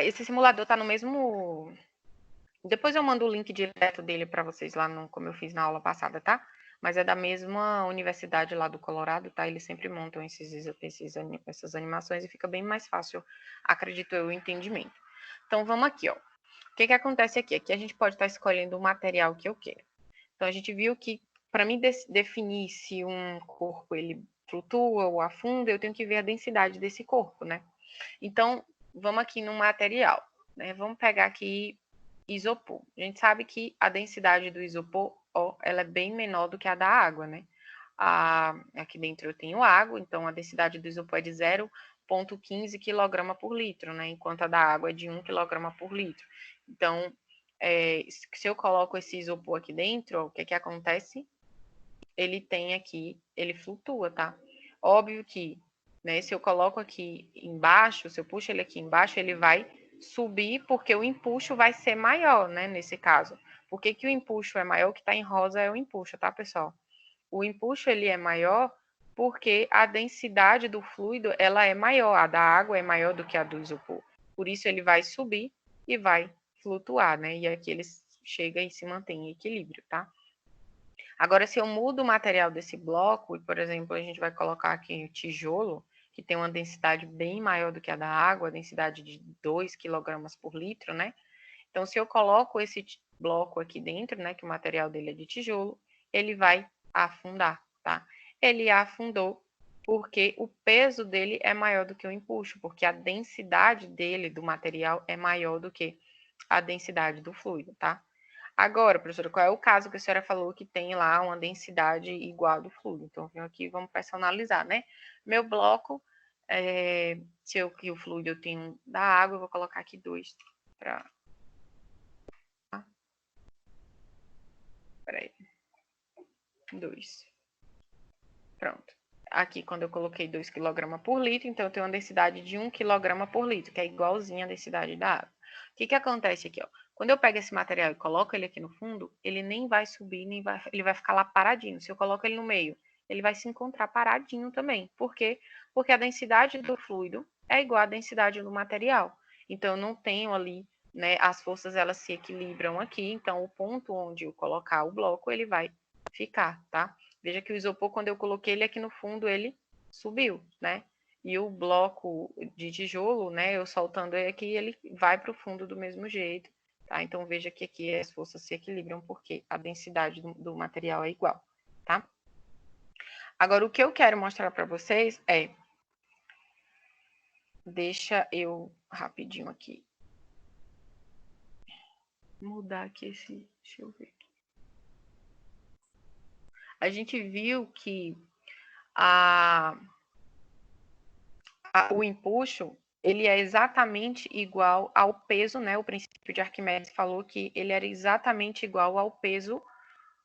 Esse simulador tá no mesmo... Depois eu mando o link direto dele para vocês lá, como eu fiz na aula passada, tá? Mas é da mesma universidade lá do Colorado, tá? Eles sempre montam essas animações e fica bem mais fácil, acredito eu, o entendimento. Então, vamos aqui, ó. O que acontece aqui? Aqui a gente pode estar escolhendo o material que eu quero. Então, a gente viu que, para mim definir se um corpo ele flutua ou afunda, eu tenho que ver a densidade desse corpo, né? Então, vamos aqui no material, né? Vamos pegar aqui isopor. A gente sabe que a densidade do isopor, ó, ela é bem menor do que a da água, né? Aqui dentro eu tenho água, então a densidade do isopor é de 0,15 kg por litro, né? Enquanto a da água é de 1 kg por litro. Então, se eu coloco esse isopor aqui dentro, ó, o que acontece? Ele flutua, tá? Óbvio que, né, se eu coloco aqui embaixo, se eu puxo ele aqui embaixo, ele vai subir porque o empuxo vai ser maior, né, nesse caso. Por que o empuxo é maior? O que está em rosa é o empuxo, tá, pessoal? O empuxo, ele é maior porque a densidade do fluido, ela é maior, a da água é maior do que a do isopor. Por isso, ele vai subir e vai flutuar, né? E aqui ele chega e se mantém em equilíbrio, tá? Agora, se eu mudo o material desse bloco, e, por exemplo, a gente vai colocar aqui o tijolo, que tem uma densidade bem maior do que a da água, a densidade de 2 kg por litro, né? Então, se eu coloco esse bloco aqui dentro, né, que o material dele é de tijolo, ele vai afundar, tá? Ele afundou porque o peso dele é maior do que o empuxo, porque a densidade dele, do material, é maior do que a densidade do fluido, tá? Agora, professora, qual é o caso que a senhora falou que tem lá uma densidade igual do fluido? Então, vem aqui, vamos personalizar, né? Meu bloco, se eu que o fluido eu tenho da água, eu vou colocar aqui 2 para... Peraí. 2. Pronto. Aqui, quando eu coloquei 2 kg por litro, então eu tenho uma densidade de 1 kg por litro, que é igualzinha à densidade da água. O que acontece aqui, ó? Quando eu pego esse material e coloco ele aqui no fundo, ele nem vai subir, ele vai ficar lá paradinho. Se eu coloco ele no meio, ele vai se encontrar paradinho também. Por quê? Porque a densidade do fluido é igual à densidade do material. Então, eu não tenho ali, né, as forças elas se equilibram aqui, então o ponto onde eu colocar o bloco, ele vai ficar, tá? Veja que o isopor, quando eu coloquei ele aqui no fundo, ele subiu, né? E o bloco de tijolo, né, eu soltando ele aqui, ele vai para o fundo do mesmo jeito, tá? Então, veja que aqui as forças se equilibram porque a densidade do material é igual, tá? Agora, o que eu quero mostrar para vocês é... Deixa eu rapidinho aqui mudar aqui esse... Deixa eu ver. A gente viu que o empuxo, ele é exatamente igual ao peso, né? O princípio de Arquimedes falou que ele era exatamente igual ao peso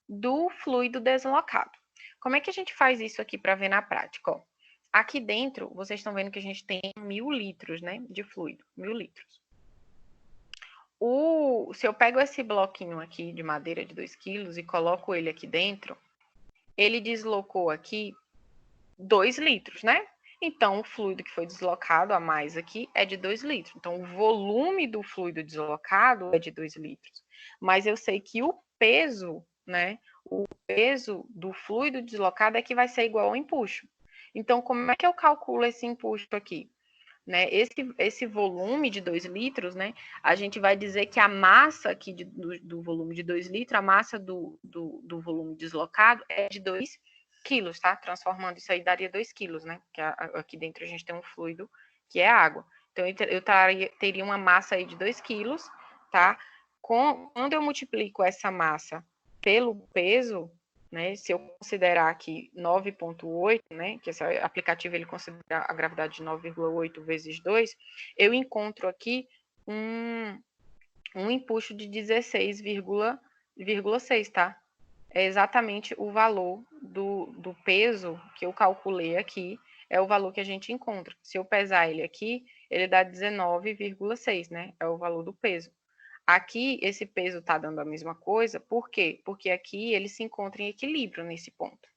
do fluido deslocado. Como é que a gente faz isso aqui para ver na prática? Ó, aqui dentro, vocês estão vendo que a gente tem 1000 litros, né, de fluido, 1000 litros. Se eu pego esse bloquinho aqui de madeira de 2 quilos e coloco ele aqui dentro, ele deslocou aqui 2 litros, né? Então, o fluido que foi deslocado a mais aqui é de 2 litros. Então, o volume do fluido deslocado é de 2 litros. Mas eu sei que o peso, né? O peso do fluido deslocado é que vai ser igual ao empuxo. Então, como é que eu calculo esse empuxo aqui? Né? Esse volume de 2 litros, né? A gente vai dizer que a massa aqui do volume de 2 litros, a massa do volume deslocado é de 2 quilos, tá? Transformando isso aí daria 2 quilos, né? Porque aqui dentro a gente tem um fluido que é água. Então, eu teria uma massa aí de 2 quilos, tá? Quando eu multiplico essa massa pelo peso, né, se eu considerar aqui 9,8, né, que esse aplicativo ele considera a gravidade de 9,8 vezes 2, eu encontro aqui um empuxo de 16,6, tá? É exatamente o valor do peso que eu calculei aqui, é o valor que a gente encontra. Se eu pesar ele aqui, ele dá 19,6, né? É o valor do peso. Aqui, esse peso está dando a mesma coisa, por quê? Porque aqui ele se encontra em equilíbrio nesse ponto.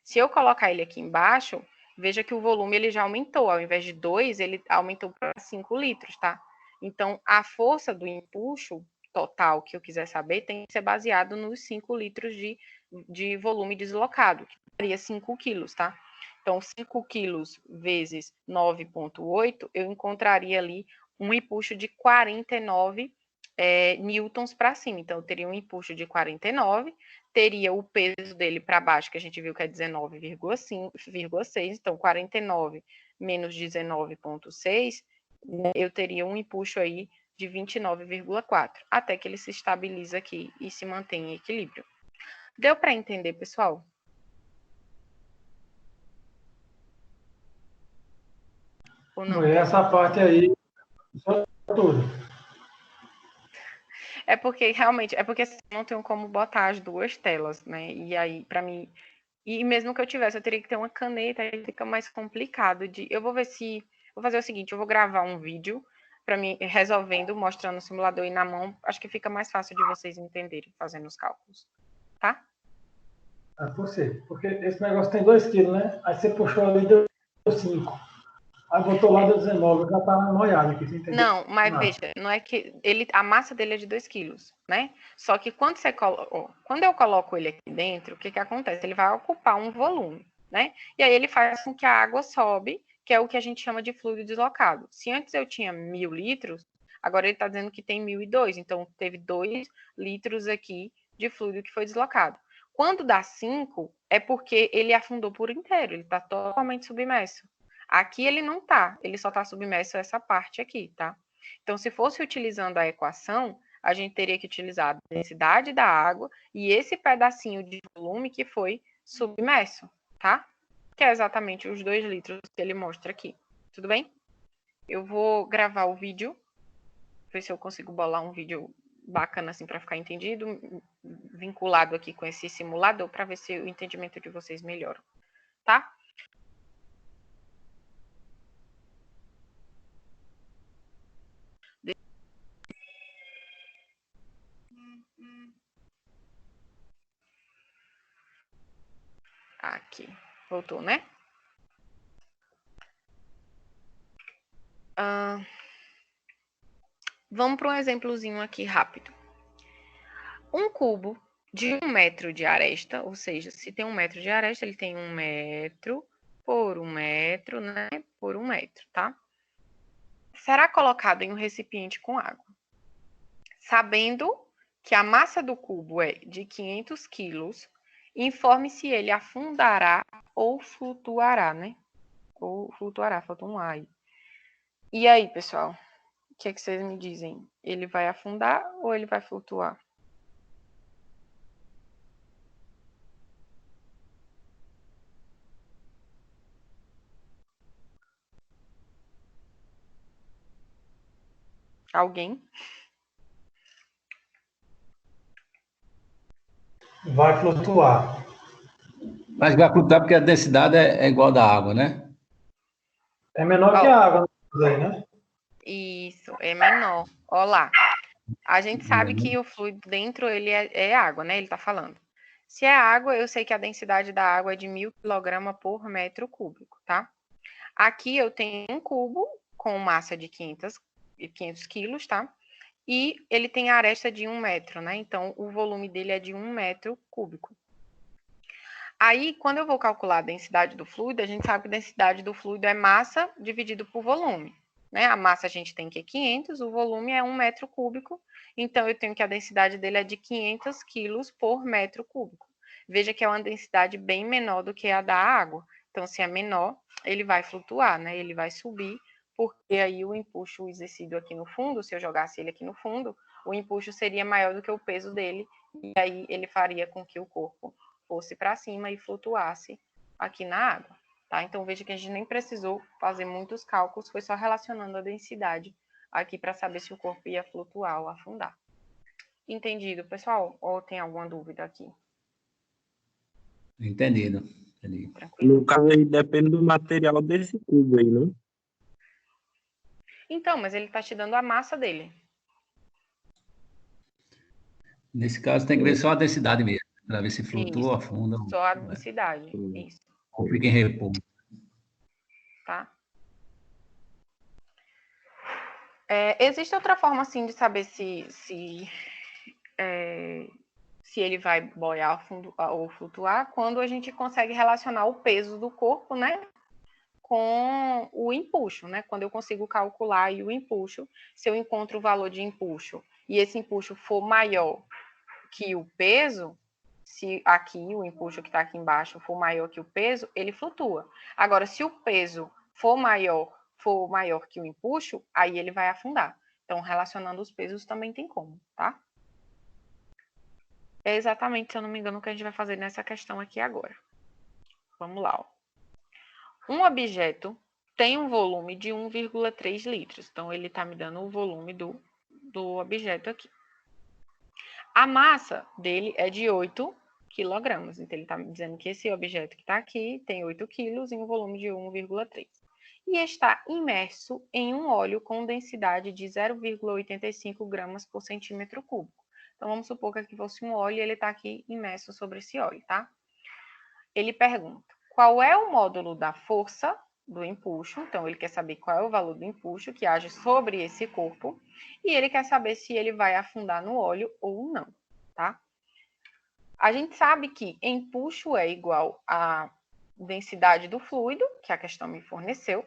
Se eu colocar ele aqui embaixo, veja que o volume ele já aumentou, ao invés de 2, ele aumentou para 5 litros, tá? Então, a força do empuxo total que eu quiser saber tem que ser baseado nos 5 litros de volume deslocado, que daria 5 quilos, tá? Então, 5 quilos vezes 9,8, eu encontraria ali um empuxo de 49 newtons para cima. Então, eu teria um empuxo de 49, teria o peso dele para baixo, que a gente viu que é 19,6. Então, 49 menos 19,6, né, eu teria um empuxo aí de 29,4, até que ele se estabiliza aqui e se mantém em equilíbrio. Deu para entender, pessoal? Ou não? Essa parte aí, só tudo. É porque realmente, não tenho como botar as duas telas, né? E aí, para mim, e mesmo que eu tivesse, eu teria que ter uma caneta, aí fica mais complicado de. Eu vou ver se. Vou fazer o seguinte, eu vou gravar um vídeo para mim resolvendo, mostrando o simulador e na mão. Acho que fica mais fácil de vocês entenderem fazendo os cálculos, tá? É por quê? Porque esse negócio tem 2 quilos, né? Aí você puxou ali e deu 5. Aí botou lá deu 19, já tá molhado aqui, você entendeu? Não, mas veja, não é que a massa dele é de 2 quilos, né? Só que quando eu coloco ele aqui dentro, o que acontece? Ele vai ocupar um volume, né? E aí ele faz com que a água sobe, que é o que a gente chama de fluido deslocado. Se antes eu tinha 1000 litros, agora ele está dizendo que tem 1002, então teve 2 litros aqui de fluido que foi deslocado. Quando dá 5, é porque ele afundou por inteiro, ele está totalmente submerso. Aqui ele não está, ele só está submerso a essa parte aqui, tá? Então, se fosse utilizando a equação, a gente teria que utilizar a densidade da água e esse pedacinho de volume que foi submerso, tá? Que é exatamente os 2 litros que ele mostra aqui. Tudo bem? Eu vou gravar o vídeo, ver se eu consigo bolar um vídeo bacana assim para ficar entendido, vinculado aqui com esse simulador, para ver se o entendimento de vocês melhora, tá? Aqui, voltou, né? Vamos para um exemplozinho aqui rápido. Um cubo de 1 metro de aresta, ou seja, se tem 1 metro de aresta, ele tem 1 metro por 1 metro, né? Por 1 metro, tá? Será colocado em um recipiente com água. Sabendo que a massa do cubo é de 500 quilos, informe se ele afundará ou flutuará, né? Ou flutuará, falta um A aí. E aí, pessoal? O que é que vocês me dizem? Ele vai afundar ou ele vai flutuar? Alguém? Vai flutuar. Mas vai flutuar porque a densidade é igual da água, né? É menor que a água, né? Isso, é menor. Olha lá. A gente sabe que o fluido dentro ele é água, né? Ele está falando. Se é água, eu sei que a densidade da água é de 1.000 kg por metro cúbico, tá? Aqui eu tenho um cubo com massa de 500 quilos, tá? E ele tem a aresta de 1 metro, né? Então, o volume dele é de 1 metro cúbico. Aí, quando eu vou calcular a densidade do fluido, a gente sabe que a densidade do fluido é massa dividido por volume, né? A massa a gente tem que é 500, o volume é 1 metro cúbico, então eu tenho que a densidade dele é de 500 quilos por metro cúbico. Veja que é uma densidade bem menor do que a da água. Então, se é menor, ele vai flutuar, né? Ele vai subir, porque aí o empuxo exercido aqui no fundo, se eu jogasse ele aqui no fundo, o empuxo seria maior do que o peso dele, e aí ele faria com que o corpo fosse para cima e flutuasse aqui na água, tá? Então, veja que a gente nem precisou fazer muitos cálculos, foi só relacionando a densidade aqui para saber se o corpo ia flutuar ou afundar. Entendido, pessoal? Ou tem alguma dúvida aqui? Entendido. Entendi. Tranquilo? No caso aí, depende do material desse cubo aí, não? Então, mas ele está te dando a massa dele. Nesse caso, tem que ver só a densidade mesmo, para ver se flutua Isso. ou afunda. Só a densidade, isso, Ou fica em repouso. tá? Existe outra forma, assim, de saber se ele vai boiar ou flutuar, quando a gente consegue relacionar o peso do corpo, né, com o empuxo, né? Quando eu consigo calcular aí o empuxo, se eu encontro o valor de empuxo e esse empuxo for maior que o peso, se aqui o empuxo que está aqui embaixo for maior que o peso, ele flutua. Agora, se o peso for maior que o empuxo, aí ele vai afundar. Então, relacionando os pesos também tem como, tá? É exatamente, se eu não me engano, o que a gente vai fazer nessa questão aqui agora. Vamos lá, ó. Um objeto tem um volume de 1,3 litros. Então, ele está me dando o volume do objeto aqui. A massa dele é de 8 quilogramas. Então, ele está me dizendo que esse objeto que está aqui tem 8 quilos e um volume de 1,3. E está imerso em um óleo com densidade de 0,85 gramas por centímetro cúbico. Então, vamos supor que aqui fosse um óleo e ele está aqui imerso sobre esse óleo, tá? Ele pergunta, qual é o módulo da força do empuxo? Então, ele quer saber qual é o valor do empuxo que age sobre esse corpo. E ele quer saber se ele vai afundar no óleo ou não, tá? A gente sabe que empuxo é igual à densidade do fluido, que a questão me forneceu,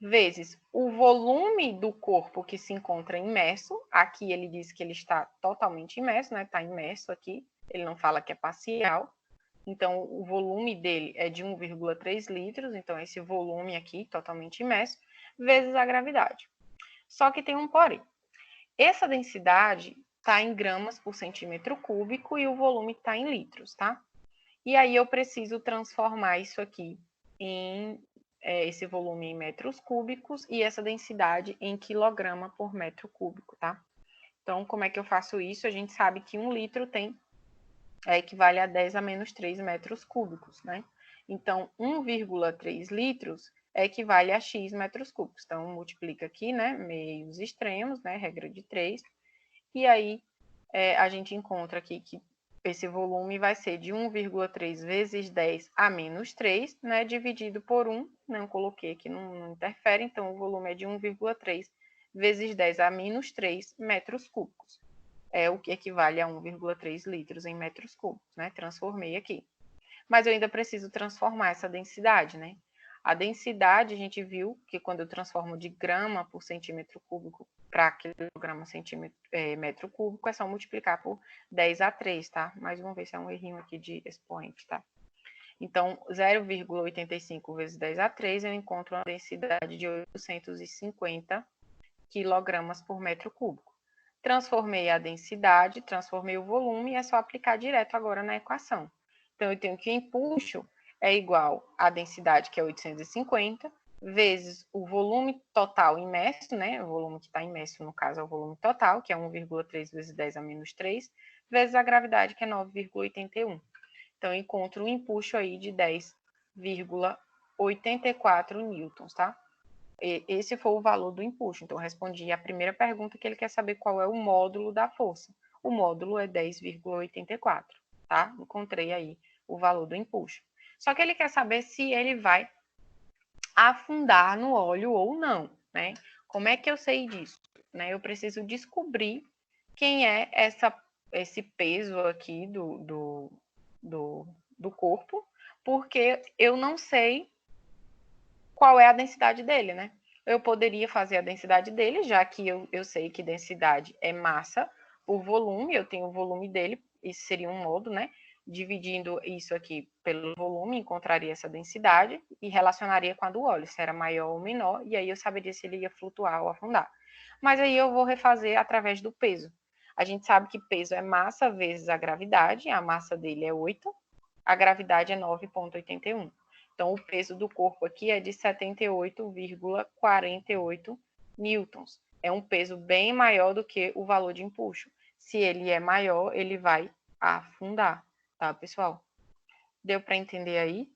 vezes o volume do corpo que se encontra imerso. Aqui ele diz que ele está totalmente imerso, né? Está imerso aqui, ele não fala que é parcial. Então, o volume dele é de 1,3 litros, então esse volume aqui, totalmente imerso, vezes a gravidade. Só que tem um porém. Essa densidade está em gramas por centímetro cúbico e o volume está em litros, tá? E aí eu preciso transformar isso aqui em esse volume em metros cúbicos e essa densidade em quilograma por metro cúbico, tá? Então, como é que eu faço isso? A gente sabe que 1 litro equivale a 10 a menos 3 metros cúbicos, né? Então, 1,3 litros equivale a x metros cúbicos. Então, multiplica aqui, né? Meios extremos, né? Regra de 3. E aí, a gente encontra aqui que esse volume vai ser de 1,3 vezes 10 a menos 3, né? Dividido por 1. Não coloquei aqui, não interfere. Então, o volume é de 1,3 vezes 10 a menos 3 metros cúbicos. É o que equivale a 1,3 litros em metros cúbicos, né? Transformei aqui. Mas eu ainda preciso transformar essa densidade, né? A densidade, a gente viu que quando eu transformo de grama por centímetro cúbico para quilograma metro cúbico, é só multiplicar por 10 a 3, tá? Mais uma vez, é um errinho aqui de expoente, tá? Então, 0,85 vezes 10 a 3, eu encontro uma densidade de 850 quilogramas por metro cúbico. Transformei a densidade, transformei o volume, e é só aplicar direto agora na equação. Então, eu tenho que o empuxo é igual à densidade, que é 850, vezes o volume total imerso, né? O volume que está imerso, no caso, é o volume total, que é 1,3 vezes 10 a menos 3, vezes a gravidade, que é 9,81. Então, eu encontro um empuxo aí de 10,84 newtons, tá? Esse foi o valor do empuxo. Então, eu respondi a primeira pergunta, que ele quer saber qual é o módulo da força. O módulo é 10,84, tá? Encontrei aí o valor do empuxo. Só que ele quer saber se ele vai afundar no óleo ou não, né? Como é que eu sei disso? Né? Eu preciso descobrir quem é esse peso aqui do corpo, porque eu não sei qual é a densidade dele, né? Eu poderia fazer a densidade dele, já que eu sei que densidade é massa por volume, eu tenho o volume dele, isso seria um modo, né? Dividindo isso aqui pelo volume, encontraria essa densidade e relacionaria com a do óleo, se era maior ou menor, e aí eu saberia se ele ia flutuar ou afundar. Mas aí eu vou refazer através do peso. A gente sabe que peso é massa vezes a gravidade, a massa dele é 8, a gravidade é 9,81. Então, o peso do corpo aqui é de 78,48 newtons. É um peso bem maior do que o valor de empuxo. Se ele é maior, ele vai afundar, tá, pessoal? Deu para entender aí?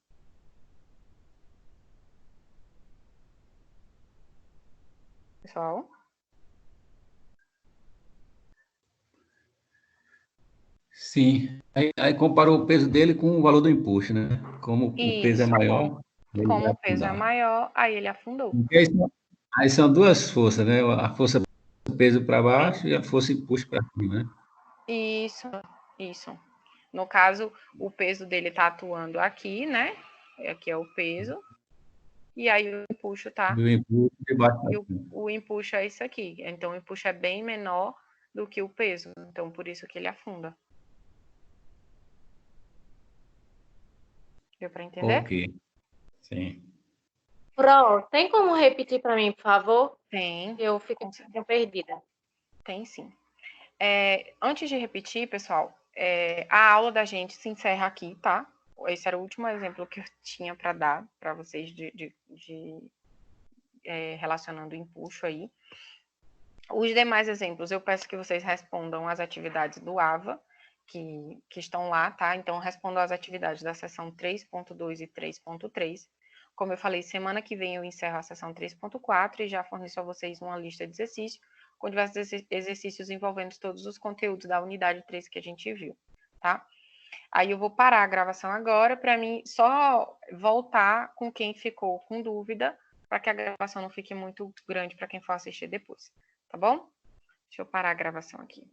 Pessoal? Sim. Aí comparou o peso dele com o valor do empuxo, né? Como o peso é Isso. maior, ele Como vai o peso é afundar. maior, aí ele afundou. Aí são duas forças, né? A força do peso para baixo e a força empuxo para cima, né? Isso. No caso, o peso dele está atuando aqui, né? Aqui é o peso. E aí o empuxo tá. Do empuxo de baixo para E cima. o empuxo é isso aqui. Então, o empuxo é bem menor do que o peso. Então, por isso que ele afunda. Deu para entender? Ok. Sim. Pro, tem como repetir para mim, por favor? Tem. Eu fiquei perdida. Tem sim. Antes de repetir, pessoal, a aula da gente se encerra aqui, tá? Esse era o último exemplo que eu tinha para dar para vocês relacionando o empuxo aí. Os demais exemplos, eu peço que vocês respondam as atividades do AVA, que estão lá, tá? Então, respondam as atividades da seção 3.2 e 3.3. Como eu falei, semana que vem eu encerro a seção 3.4 e já forneço a vocês uma lista de exercícios com diversos exercícios envolvendo todos os conteúdos da unidade 3 que a gente viu, tá? Aí eu vou parar a gravação agora para mim só voltar com quem ficou com dúvida, para que a gravação não fique muito grande para quem for assistir depois, tá bom? Deixa eu parar a gravação aqui.